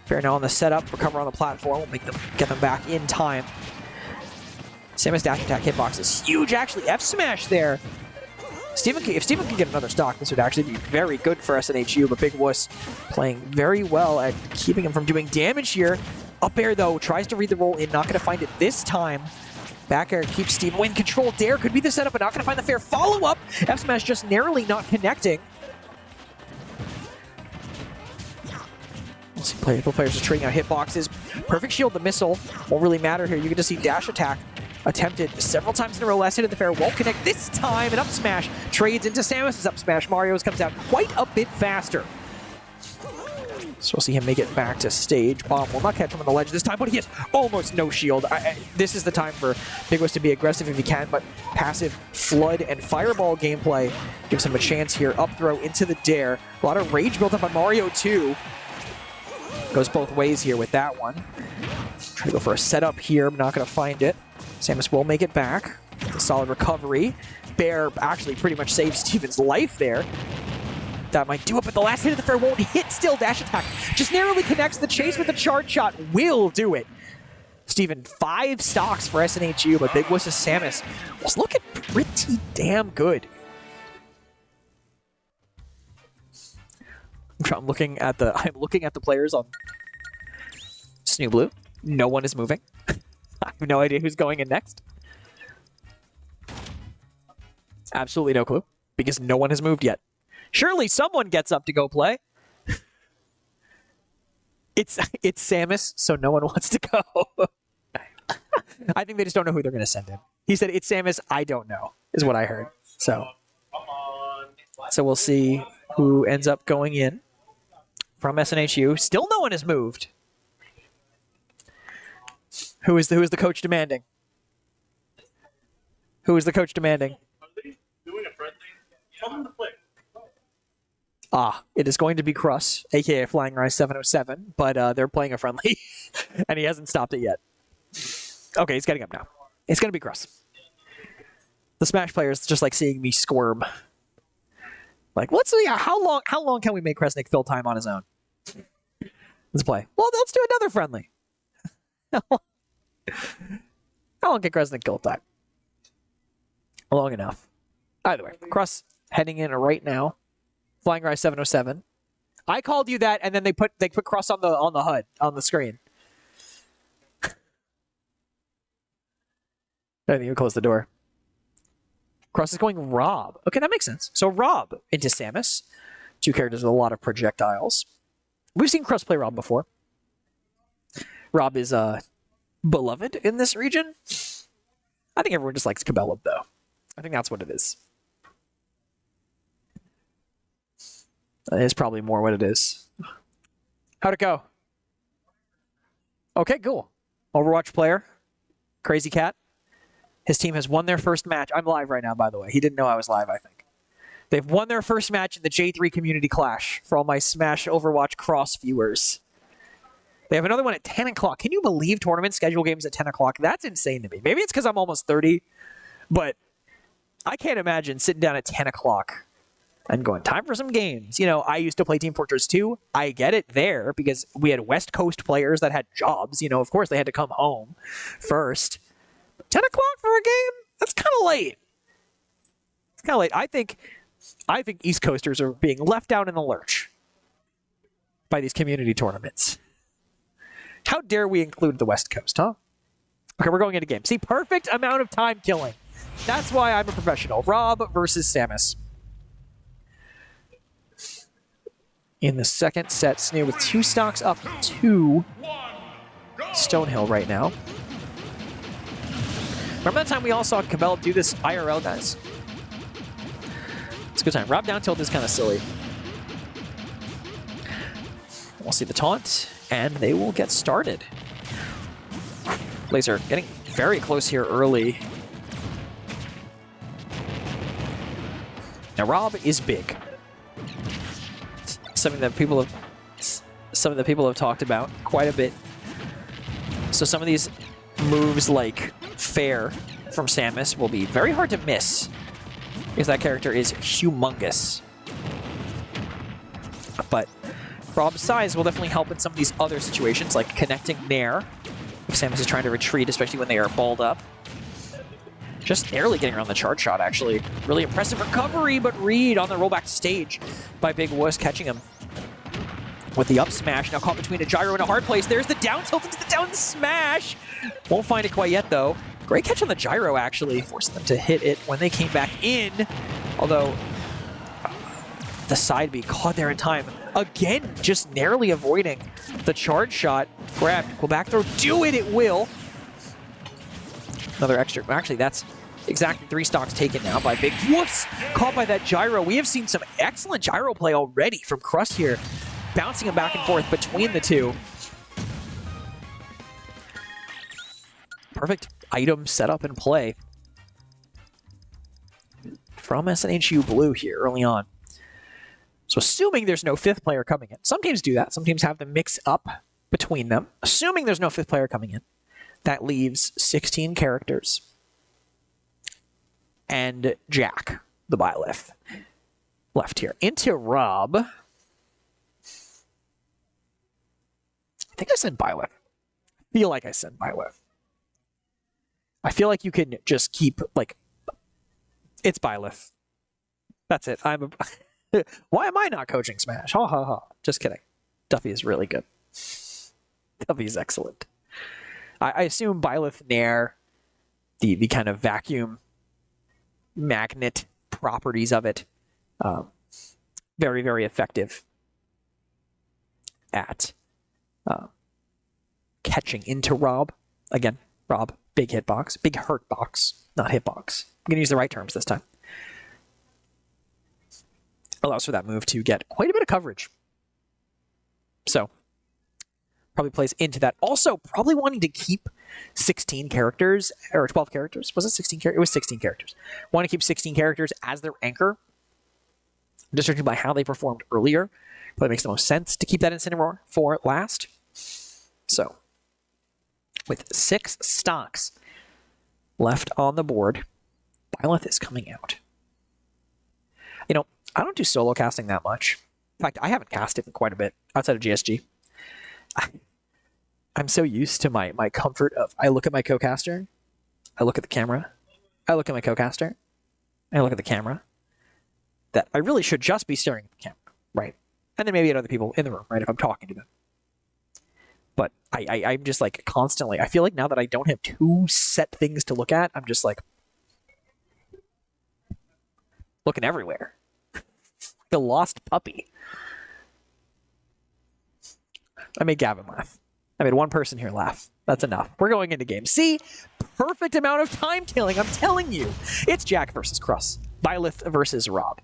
Fair now on the setup, recover on the platform. Will get them back in time. Samus dash attack hitbox is huge, actually. F smash there. If Steven can get another stock, this would actually be very good for SNHU, but Big Wuss playing very well at keeping him from doing damage here. Up air, though, tries to read the roll in, not going to find it this time. Back air keeps Steven in control. Dare could be the setup, but not going to find the fair follow-up. F-Smash just narrowly not connecting. Let's see, both players are trading out hitboxes. Perfect shield, the missile won't really matter here. You get to see dash attack attempted several times in a row. Last hit of the fair won't connect this time. And up smash trades into Samus's up smash. Mario's comes out quite a bit faster. So we'll see him make it back to stage. Bomb will not catch him on the ledge this time, but he has almost no shield. This is the time for Big Wuss to be aggressive if he can, but passive flood and fireball gameplay gives him a chance here. Up throw into the dare. A lot of rage built up on Mario too. Goes both ways here with that one. Try to go for a setup here, but not going to find it. Samus will make it back. A solid recovery. Bear actually pretty much saves Steven's life there. That might do it, but the last hit of the fair won't hit still. Dash attack just narrowly connects. The chase with the charge shot will do it. Steven, 5 stocks for SNHU, but Big Wuss' Samus was looking pretty damn good. I'm looking at the players on SNHU Blue. No one is moving. I have no idea who's going in next. Absolutely no clue, because no one has moved yet. Surely someone gets up to go play. It's Samus, so no one wants to go. I think they just don't know who they're going to send in. He said, "It's Samus, I don't know," is what I heard. So we'll see who ends up going in from SNHU. Still no one has moved. Who is the coach demanding? Who is the coach demanding? Are they doing a friendly? Tell them to play. It is going to be Cruss, a.k.a. Flying Rise 707, but they're playing a friendly, and he hasn't stopped it yet. Okay, he's getting up now. It's going to be Cruss. The Smash players just like seeing me squirm. Like, let's see, how long can we make Kresnik fill time on his own? Let's play. Well, let's do another friendly. How long can Kresnik kill time? Long enough. Either way, Cruss heading in right now. Flying Rise 707. I called you that, and then they put Cruss on the HUD on the screen. I think you close the door. Cruss is going Rob. Okay, that makes sense. So Rob into Samus. Two characters with a lot of projectiles. We've seen Cruss play Rob before. Rob is beloved in this region. I think everyone just likes Cabellum, though. I think that's what it is. That is probably more what it is. How'd it go? Okay, cool. Overwatch player. Crazy Cat. His team has won their first match. I'm live right now, by the way. He didn't know I was live, I think. They've won their first match in the J3 Community Clash for all my Smash Overwatch cross viewers. They have another one at 10 o'clock. Can you believe tournament schedule games at 10 o'clock? That's insane to me. Maybe it's because I'm almost 30, but I can't imagine sitting down at 10 o'clock and going, time for some games. You know, I used to play Team Fortress 2. I get it there because we had West Coast players that had jobs. You know, of course, they had to come home first. 10 o'clock for a game? That's kind of late. It's kind of late. I think East Coasters are being left out in the lurch by these community tournaments. How dare we include the West Coast, huh? Okay, we're going into game. See, perfect amount of time killing. That's why I'm a professional. Rob versus Samus. In the second set, SNHU with 2 stocks up to Stonehill right now. Remember that time we all saw Cabell do this IRL, guys? It's a good time. Rob down tilt is kind of silly. We'll see the taunt, and they will get started. Laser getting very close here early. Now Rob is big. Something that some of the people have talked about quite a bit. So some of these moves like Fair from Samus will be very hard to miss because that character is humongous. But Rob's size will definitely help in some of these other situations, like connecting Nair if Samus is trying to retreat, especially when they are balled up. Just narrowly getting around the charge shot, actually. Really impressive recovery, but Reed on the rollback stage by Big Wuss catching him with the up smash. Now caught between a gyro and a hard place. There's the down tilt into the down smash. Won't find it quite yet, though. Great catch on the gyro, actually, forcing them to hit it when they came back in. Although, the side B caught there in time. Again, just narrowly avoiding the charge shot. Grab, go back throw, do it, it will. Another extra, actually, that's exactly 3 stocks taken now by Big Wuss. Caught by that gyro. We have seen some excellent gyro play already from Cruss here. Bouncing him back and forth between the two. Perfect item setup and play from SNHU Blue here early on. So assuming there's no 5th player coming in. Some teams do that. Some teams have them mix up between them. Assuming there's no 5th player coming in, that leaves 16 characters and Jack, the Byleth, left here. Into Rob. I think I said Byleth. I feel like I said Byleth. I feel like you can just keep, like, it's Byleth. That's it. I'm a... Why am I not coaching Smash? Ha ha ha. Just kidding. Duffy is really good. Duffy is excellent. I assume Byleth Nair, the kind of vacuum magnet properties of it, very, very effective at catching into Rob. Again, Rob, big hitbox, big hurt box, not hitbox. I'm going to use the right terms this time. Allows for that move to get quite a bit of coverage. So, probably plays into that. Also, probably wanting to keep 16 characters, or 12 characters. Was it 16 characters? It was 16 characters. Want to keep 16 characters as their anchor. Just judging by how they performed earlier, but it makes the most sense to keep that Incineroar for last. So, with 6 stocks left on the board, Byleth is coming out. You know, I don't do solo casting that much. In fact, I haven't cast it in quite a bit outside of GSG. I'm so used to my comfort of I look at my co-caster, I look at the camera, I look at my co-caster, I look at the camera, that I really should just be staring at the camera, right? And then maybe at other people in the room, right, if I'm talking to them. But I'm just like constantly, I feel like now that I don't have 2 set things to look at, I'm just like looking everywhere. The lost puppy. I made Gavin laugh. I made one person here laugh. That's enough. We're going into game. See? Perfect amount of time killing, I'm telling you. It's Jack versus Cross. Byleth versus Rob.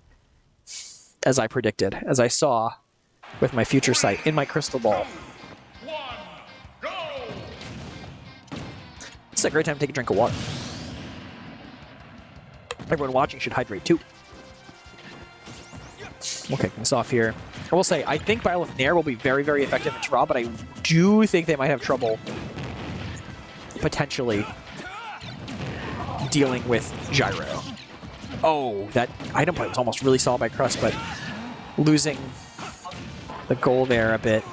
As I predicted, as I saw with my future sight in my crystal ball. It's a great time to take a drink of water. Everyone watching should hydrate too. We'll kick this off here. I will say, I think Byleth Nair will be very, very effective at Rob, but I do think they might have trouble potentially dealing with Gyro. Oh, that item play was almost really solid by Crust, but losing the goal there a bit.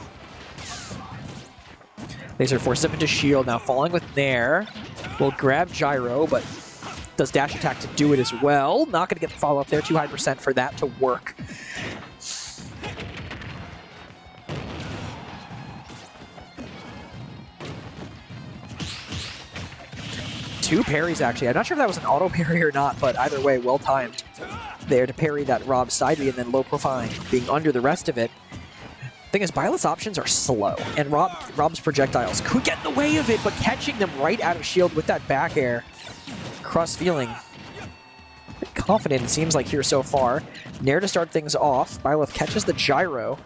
Laser forces him into shield. Now falling with Nair. Will grab Gyro, but does dash attack to do it as well. Not going to get the follow-up there. Too high percent for that to work. Two parries, actually. I'm not sure if that was an auto parry or not, but either way, well-timed there to parry that Rob side B and then low profile being under the rest of it. Thing is, Byleth's options are slow, and Rob's projectiles could get in the way of it, but catching them right out of shield with that back air. Cross feeling confident, it seems like, here so far. Nair to start things off. Byleth catches the Gyro.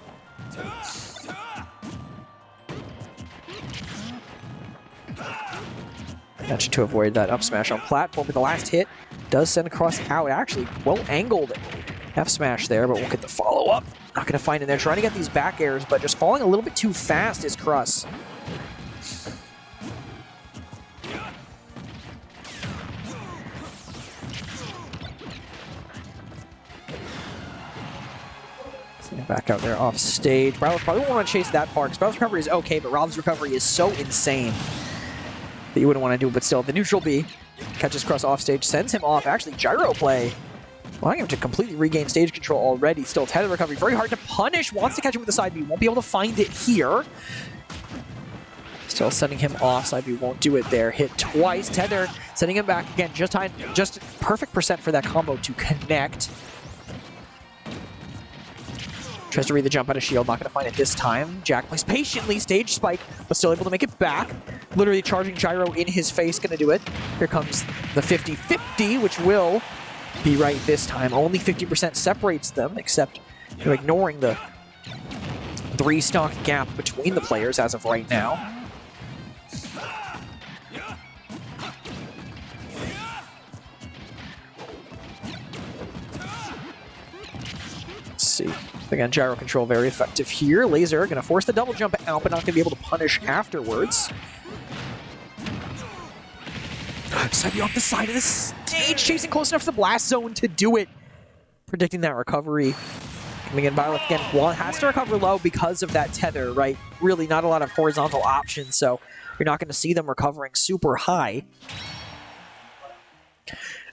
Mentioned to avoid that up smash on platform, but the last hit does send Cross out. Actually, well angled F smash there, but we'll get the follow up. Not going to find it there. Trying to get these back airs, but just falling a little bit too fast is Cross. Back out there off stage. Byleth probably won't want to chase that far because Byleth's recovery is okay, but Rob's recovery is so insane that you wouldn't want to do it. But still, the neutral B catches Cross off stage, sends him off. Actually, Gyro play, allowing him to completely regain stage control already. Still, tether recovery, very hard to punish. Wants to catch him with the side B, won't be able to find it here. Still sending him off. Side B won't do it there. Hit twice. Tether sending him back again. Just perfect percent for that combo to connect. Tries to read the jump out of shield, not going to find it this time. Jack plays patiently, stage spike, but still able to make it back. Literally charging Gyro in his face, going to do it. Here comes the 50-50, which will be right this time. Only 50% separates them, except you're ignoring the 3-stock gap between the players as of right now. Let's see. Again, gyro control very effective here. Laser going to force the double jump out, but not going to be able to punish afterwards. Side off the side of the stage, chasing close enough to the blast zone to do it. Predicting that recovery. Coming in, Byleth again has to recover low because of that tether, right? Really not a lot of horizontal options, so you're not going to see them recovering super high.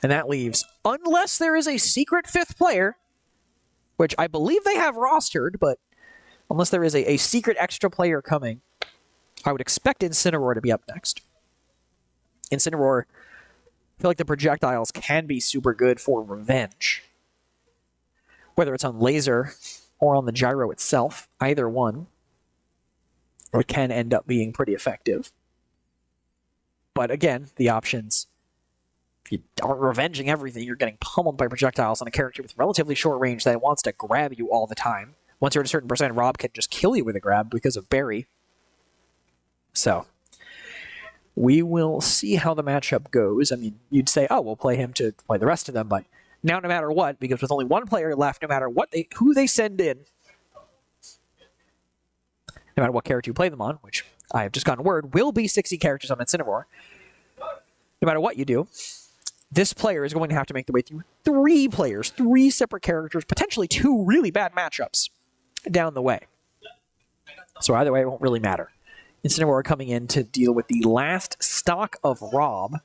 And that leaves, unless there is a secret 5th player, which I believe they have rostered, but unless there is a secret extra player coming, I would expect Incineroar to be up next. Incineroar, I feel like the projectiles can be super good for revenge. Whether it's on Laser or on the gyro itself, either one, it can end up being pretty effective. But again, the options, if you aren't revenging everything, you're getting pummeled by projectiles on a character with relatively short range that wants to grab you all the time. Once you're at a certain percent, Rob can just kill you with a grab because of Barry. So, we will see how the matchup goes. I mean, you'd say, oh, we'll play him to play the rest of them, but Now, no matter what, because with only one player left, no matter who they send in, no matter what character you play them on, which I have just gotten word will be 60 characters on Incineroar, no matter what you do, this player is going to have to make the way through 3 players, 3 separate characters, potentially 2 really bad matchups down the way. So either way, it won't really matter. Incineroar coming in to deal with the last stock of Rob.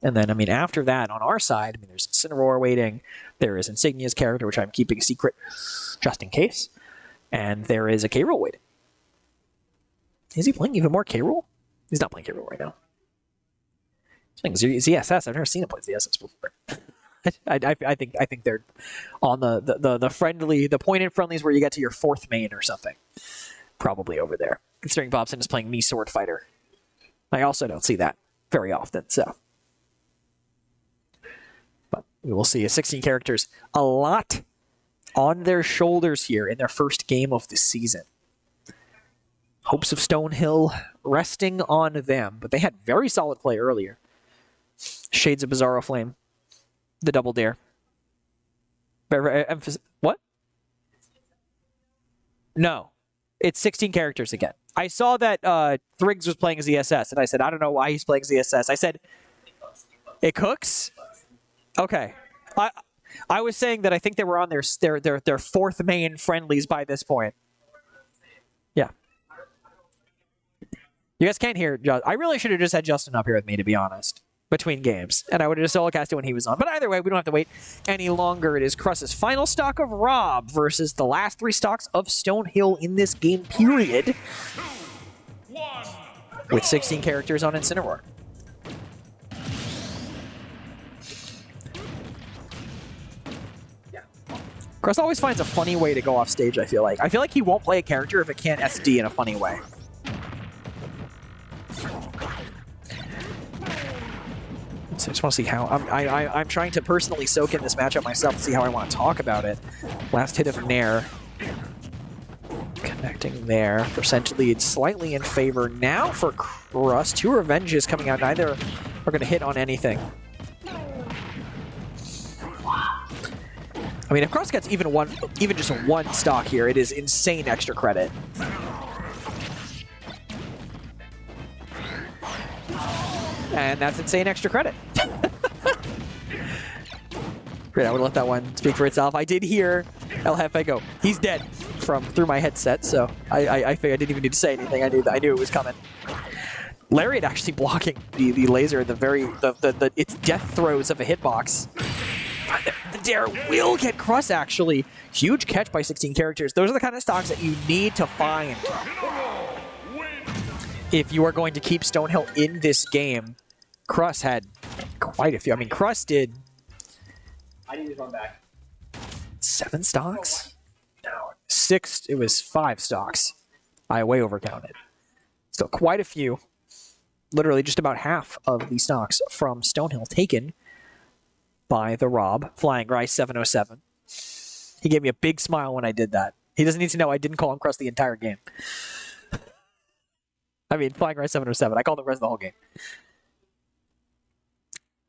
And then, I mean, after that, on our side, I mean, there's Incineroar waiting. There is Insignia's character, which I'm keeping secret just in case. And there is a K-Roll waiting. Is he playing even more K-Roll? He's not playing K-Roll right now. He's playing ZSS. I've never seen him play ZSS before. I think they're on the friendly, the pointed friendlies where you get to your 4th main or something. Probably over there. Considering Bobson is playing Mii Sword Fighter. I also don't see that very often, so. But we will see 16 characters. A lot on their shoulders here in their first game of the season. Hopes of Stonehill resting on them, but they had very solid play earlier. Shades of Bizarro Flame. The double dare. What? No. It's 16 characters again. I saw that Thriggs was playing ZSS, and I said, I don't know why he's playing ZSS. I said, it cooks? Okay. I was saying that I think they were on their 4th main friendlies by this point. Yeah. You guys can't hear. I really should have just had Justin up here with me, to be honest, between games. And I would have just solo casted when he was on. But either way, we don't have to wait any longer. It is Kruss's final stock of Rob versus the last 3 stocks of Stonehill in this game period. With 16 characters on Incineroar. Kruss always finds a funny way to go off stage, I feel like. I feel like he won't play a character if it can't SD in a funny way. So I just want to see how... I'm trying to personally soak in this matchup myself to see how I want to talk about it. Last hit of Nair. Connecting there. Percent lead slightly in favor now for Kruss. 2 revenges coming out. Neither are going to hit on anything. I mean, if Kruss gets even just 1 stock here, it is insane extra credit. And that's insane extra credit. Great, I would let that one speak for itself. I did hear El Jefe go, he's dead, through my headset, so I figured I didn't even need to say anything. I knew it was coming. Lariat actually blocking the laser, its death throes of a hitbox. The dare will get Kruss, actually. Huge catch by 16 characters. Those are the kind of stocks that you need to find if you are going to keep Stonehill in this game. Kruss had quite a few. I mean, Kruss did... I need to run back. 7 stocks? No, 6. It was 5 stocks. I way overcounted. Still quite a few. Literally just about half of the stocks from Stonehill taken by the Rob, Flying Rice 707. He gave me a big smile when I did that. He doesn't need to know I didn't call him Kruss the entire game. I mean, Flying Rice 707. I called him Kruss the whole game.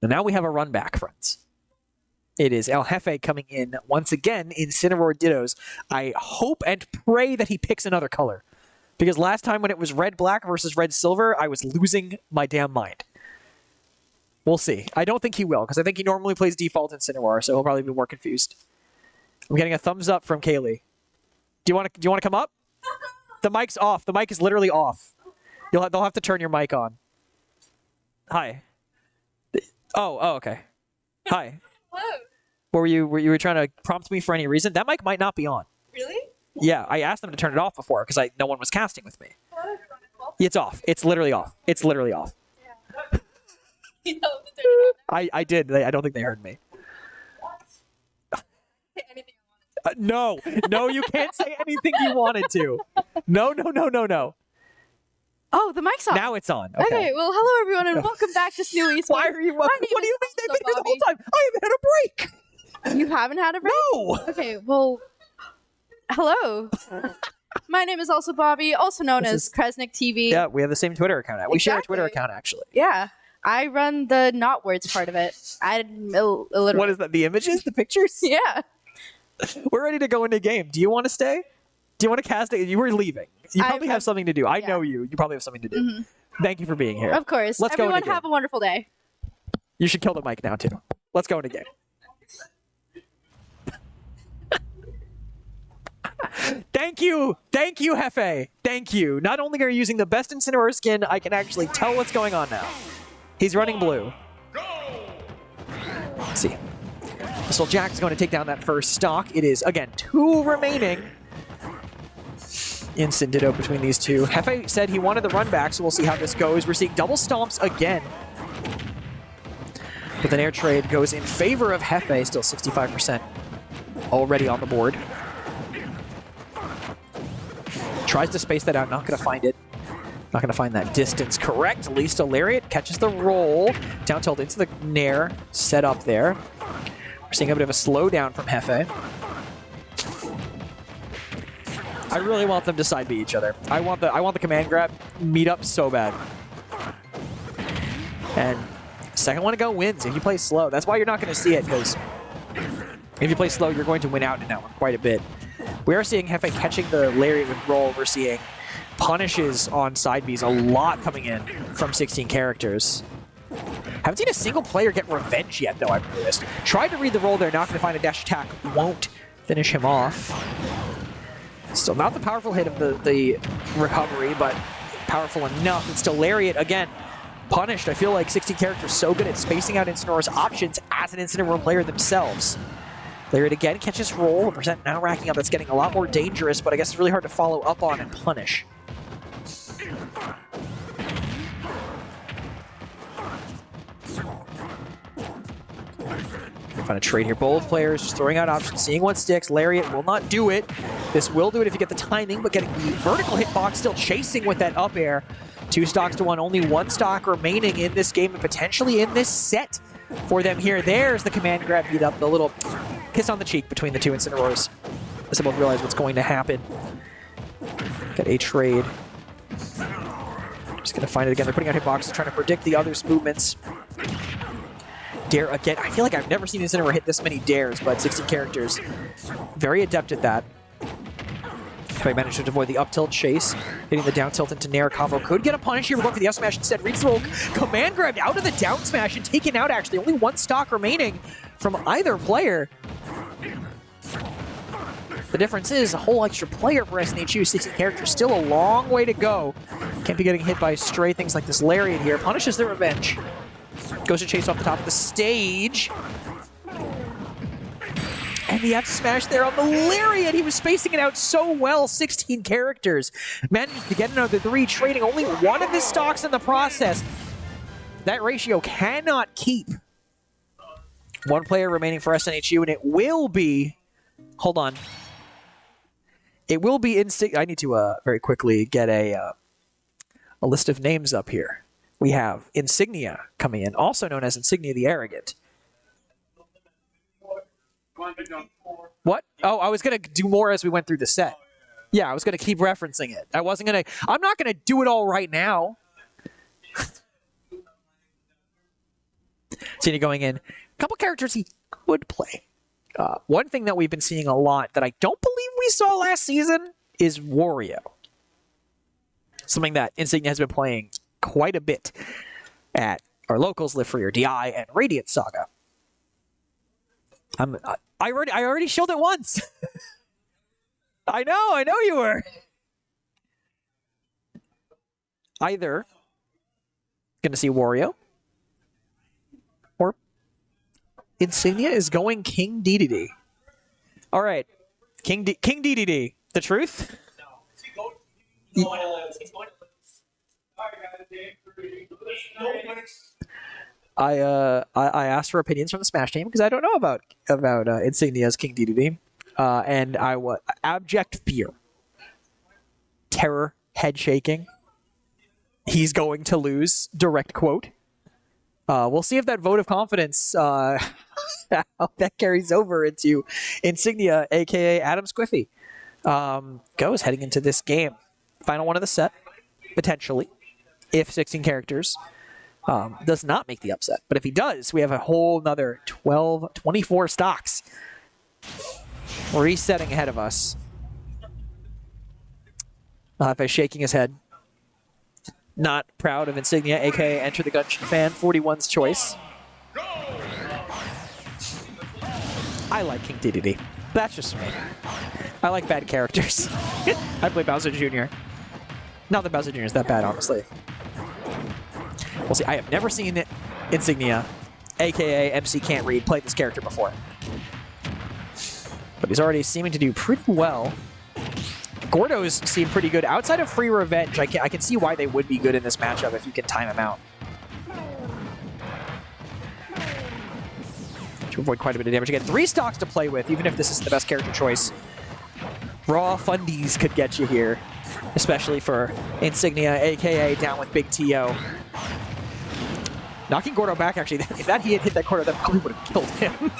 And now we have a run back, friends. It is El Jefe coming in once again in Incineroar Dittos. I hope and pray that he picks another color. Because last time when it was red-black versus red-silver, I was losing my damn mind. We'll see. I don't think he will, because I think he normally plays default Incineroar, so he'll probably be more confused. I'm getting a thumbs up from Kaylee. Do you want to come up? The mic's off. The mic is literally off. They'll have to turn your mic on. Hi. Oh, okay. Hi. Hello. Were you trying to prompt me for any reason? That mic might not be on. Really? Yeah, I asked them to turn it off before because no one was casting with me. It's off. It's literally off. It's literally off. Yeah. You know to turn it on. I did. I don't think they heard me. Say anything you want. No, you can't say anything you wanted to. No. Oh, the mic's on. Now it's on. Okay, well, hello everyone, and welcome back to SNHU Esports. Why are you? What do you mean they've been here the whole time? I haven't had a break. You haven't had a break? No. Okay, well, hello. My name is also Bobby, also known as Kresnik TV. Yeah, we have the same Twitter account. We share a Exactly. Twitter account, actually. Yeah. I run the not words part of it. I'm illiterate. What is that? The images? The pictures? Yeah. We're ready to go into game. Do you want to stay? Do you want to cast it? You were leaving. You probably have something to do. I know you. You probably have something to do. Mm-hmm. Thank you for being here. Of course. Let's Everyone go into have game. a wonderful day. You should kill the mic now, too. Let's go into game. Thank you, Hefe. Thank you. Not only are you using the best Incineroar skin, I can actually tell what's going on now. He's running blue. Let's see. Pistol Jack's going to take down that first stock. It is, again, 2 remaining. Instant ditto between these two. Hefe said he wanted the run back, so we'll see how this goes. We're seeing double stomps again. But an air trade goes in favor of Hefe, still 65% already on the board. Tries to space that out, not going to find it. Not going to find that distance correct. At least a Lariat catches the roll. Down tilt into the Nair, set up there. We're seeing a bit of a slowdown from Hefe. I really want them to side B each other. I want the command grab meet up so bad. And second one to go wins if you play slow. That's why you're not going to see it, because if you play slow, you're going to win out in that one quite a bit. We are seeing Hefe catching the Lariat with roll. We're seeing punishes on side Bs, a lot coming in from 16 characters. Haven't seen a single player get revenge yet, though, I've noticed. Tried to read the roll there, not going to find a dash attack. Won't finish him off. Still not the powerful hit of the recovery, but powerful enough. It's still Lariat again. Punished. I feel like 16 characters so good at spacing out Incineroar's options as an Incineroar player themselves. Lariat again catches roll. A percent now racking up. That's getting a lot more dangerous, but I guess it's really hard to follow up on and punish. Find a trade here. Both players just throwing out options, seeing what sticks. Lariat will not do it. This will do it if you get the timing, but getting the vertical hitbox, still chasing with that up air. 2 stocks to 1. Only 1 stock remaining in this game and potentially in this set for them here. There's the command grab beat up, the little kiss on the cheek between the two Incineroars as they both realize what's going to happen. Got a trade. Just going to find it again. They're putting out hitboxes, trying to predict the other's movements. Dare again. I feel like I've never seen Incineroar hit this many dares, but 16 characters. Very adept at that. Hefe managed to avoid the up tilt chase. Hitting the down tilt into Nair combo. Could get a punish here. We're going for the up smash instead. Reads the roll. Command grabbed out of the down smash and taken out, actually. Only 1 stock remaining from either player. The difference is a whole extra player for SNHU. 16 characters. Still a long way to go. Can't be getting hit by stray things like this Lariat here. Punishes the revenge. Goes to chase off the top of the stage. And the F smash there on the Lariat. He was spacing it out so well. 16 characters. Managed to get another 3, trading only 1 of his stocks in the process. That ratio cannot keep. 1 player remaining for SNHU, and it will be... Hold on. It will be Insignia. I need to very quickly get a list of names up here. We have Insignia coming in, also known as Insignia the Arrogant. What? Oh, I was going to do more as we went through the set. Yeah, I was going to keep referencing it. I wasn't going to... I'm not going to do it all right now. Insignia going in. A couple characters he could play. One thing that we've been seeing a lot that I don't believe we saw last season is Wario. Something that Insignia has been playing quite a bit at our locals, Live Free or DI, and Radiant Saga. I already showed it once. I know you were. Either gonna see Wario, or Insignia is going King DDD. All right, King DDD. The truth? I asked for opinions from the Smash team because I don't know about Insignia's King DDD, and abject fear, terror, head shaking. He's going to lose. Direct quote. We'll see if that vote of confidence how that carries over into Insignia, aka Adam Squiffy. Goes heading into this game. Final one of the set, potentially, if 16 characters does not make the upset. But if he does, we have a whole nother 24 stocks resetting ahead of us. Malafe shaking his head. Not proud of Insignia, aka Enter the Gungeon fan, 41's choice. I like King Dedede. That's just me. I like bad characters. I play Bowser Jr. Not that Bowser Jr. is that bad, honestly. We'll see. I have never seen Insignia, aka MC Can't Read, play this character before. But he's already seeming to do pretty well. Gordo's seem pretty good. Outside of Free Revenge, I can see why they would be good in this matchup if you can time him out. To avoid quite a bit of damage. Again, 3 stocks to play with, even if this isn't the best character choice. Raw fundies could get you here, especially for Insignia, aka down with Big T.O. Knocking Gordo back, actually, if that he had hit that corner, that probably would have killed him.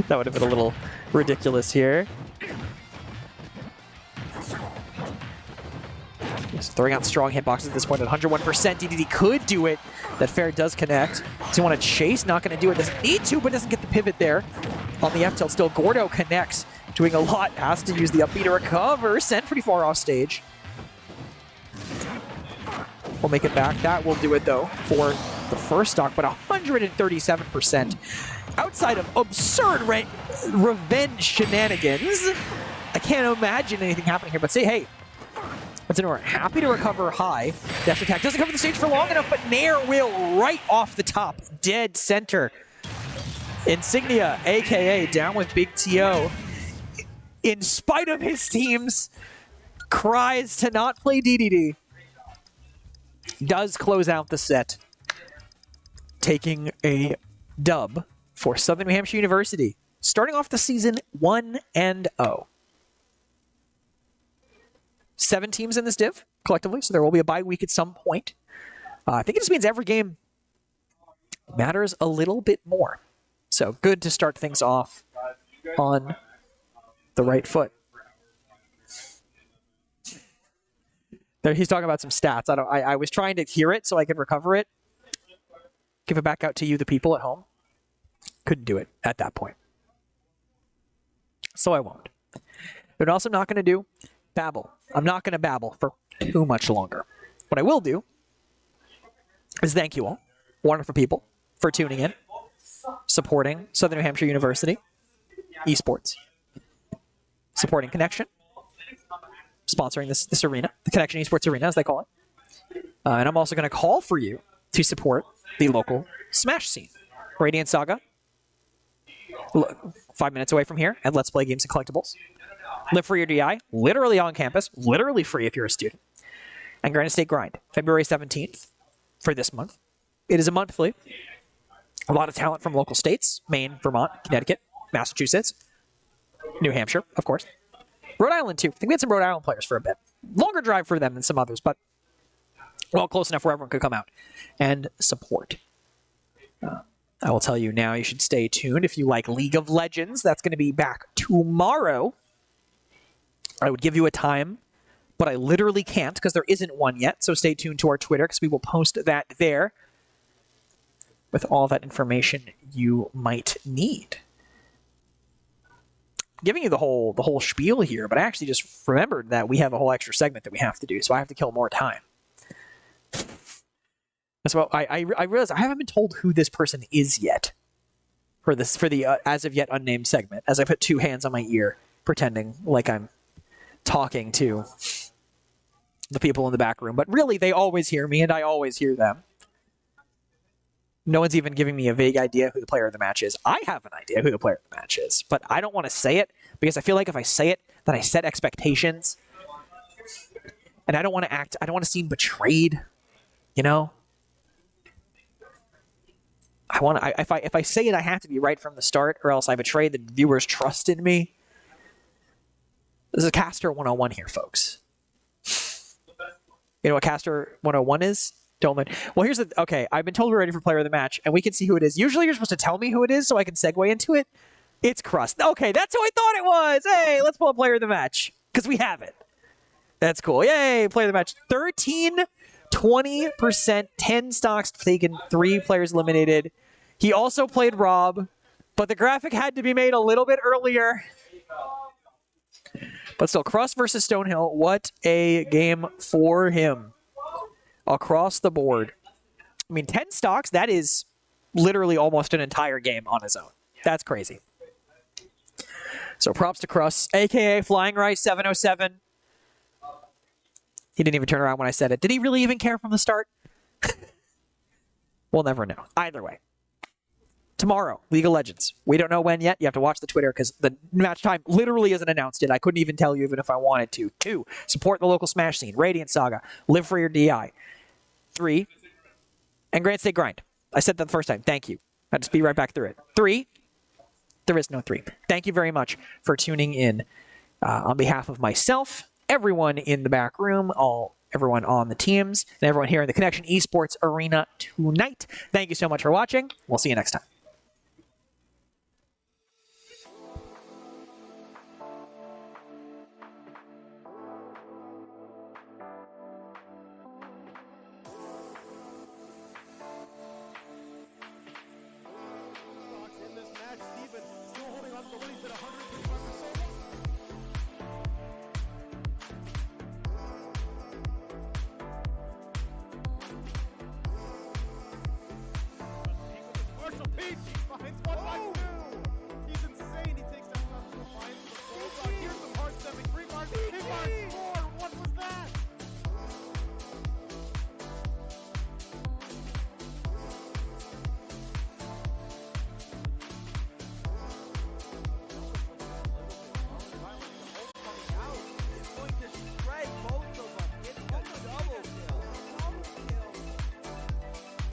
That would have been a little ridiculous here. He's throwing out strong hitboxes at this point at 101%. DDD could do it. That fair does connect. Does he want to chase? Not going to do it. Doesn't need to, but doesn't get the pivot there. On the F tilt still, Gordo connects. Doing a lot. Has to use the up B to recover. Sent pretty far off stage. We'll make it back. That will do it, though, for the first stock, but 137%. Outside of absurd revenge shenanigans, I can't imagine anything happening here, but say, hey, we're happy to recover high. Dash attack doesn't cover the stage for long enough, but Nair will right off the top. Dead center. Insignia, a.k.a. down with Big T.O. In spite of his team's cries to not play DDD, does close out the set, taking a dub for Southern New Hampshire University, starting off the season 1-0. 7 teams in this div, collectively, so there will be a bye week at some point. I think it just means every game matters a little bit more. So good to start things off on the right foot. There, he's talking about some stats. I was trying to hear it so I could recover it. Give it back out to you, the people at home. Couldn't do it at that point. So I won't. But also not going to do babble. I'm not going to babble for too much longer. What I will do is thank you all, wonderful people, for tuning in, supporting Southern New Hampshire University esports, supporting Connection, sponsoring this arena, the Connection Esports Arena, as they call it. And I'm also going to call for you to support the local Smash scene. Radiant Saga, 5 minutes away from here, and Let's Play Games and Collectibles. Live for your DI, literally on campus, literally free if you're a student. And Granite State Grind, February 17th for this month. It is a monthly. A lot of talent from local states, Maine, Vermont, Connecticut, Massachusetts, New Hampshire, of course. Rhode Island, too. I think we had some Rhode Island players for a bit. Longer drive for them than some others, but well, close enough where everyone could come out and support. I will tell you now, you should stay tuned if you like League of Legends. That's going to be back tomorrow. I would give you a time, but I literally can't because there isn't one yet. So stay tuned to our Twitter because we will post that there with all that information you might need. Giving you the whole spiel here, but I actually just remembered that we have a whole extra segment that we have to do, so I have to kill more time. So I realized I haven't been told who this person is yet for the as of yet unnamed segment, as I put 2 hands on my ear, pretending like I'm talking to the people in the back room. But really, they always hear me, and I always hear them. No one's even giving me a vague idea who the player of the match is. I have an idea who the player of the match is, but I don't want to say it because I feel like if I say it, then I set expectations. And I don't want to seem betrayed, you know? If I say it, I have to be right from the start, or else I betray the viewers' trust in me. This is Caster 101 here, folks. You know what Caster 101 is? Don't learn. Well, here's the... Okay, I've been told we're ready for player of the match, and we can see who it is. Usually you're supposed to tell me who it is so I can segue into it. It's Crust. Okay, that's who I thought it was! Hey, let's pull up player of the match, because we have it. That's cool. Yay, player of the match. 13 20%, 10 stocks taken, 3 players eliminated. He also played Rob, but the graphic had to be made a little bit earlier. But still, Cross versus Stonehill, what a game for him across the board. I mean, 10 stocks, that is literally almost an entire game on his own. That's crazy. So props to Cross, a.k.a. Flying Rice 707. He didn't even turn around when I said it. Did he really even care from the start? We'll never know. Either way. Tomorrow, League of Legends. We don't know when yet. You have to watch the Twitter because the match time literally isn't announced yet. I couldn't even tell you even if I wanted to. 2, support the local Smash scene. Radiant Saga. Live for your DI. 3, and Grand State Grind. I said that the first time. Thank you. I'll just be right back through it. 3, there is no 3. Thank you very much for tuning in on behalf of myself, everyone in the back room, everyone on the teams, and everyone here in the Connection Esports Arena tonight. Thank you so much for watching. We'll see you next time.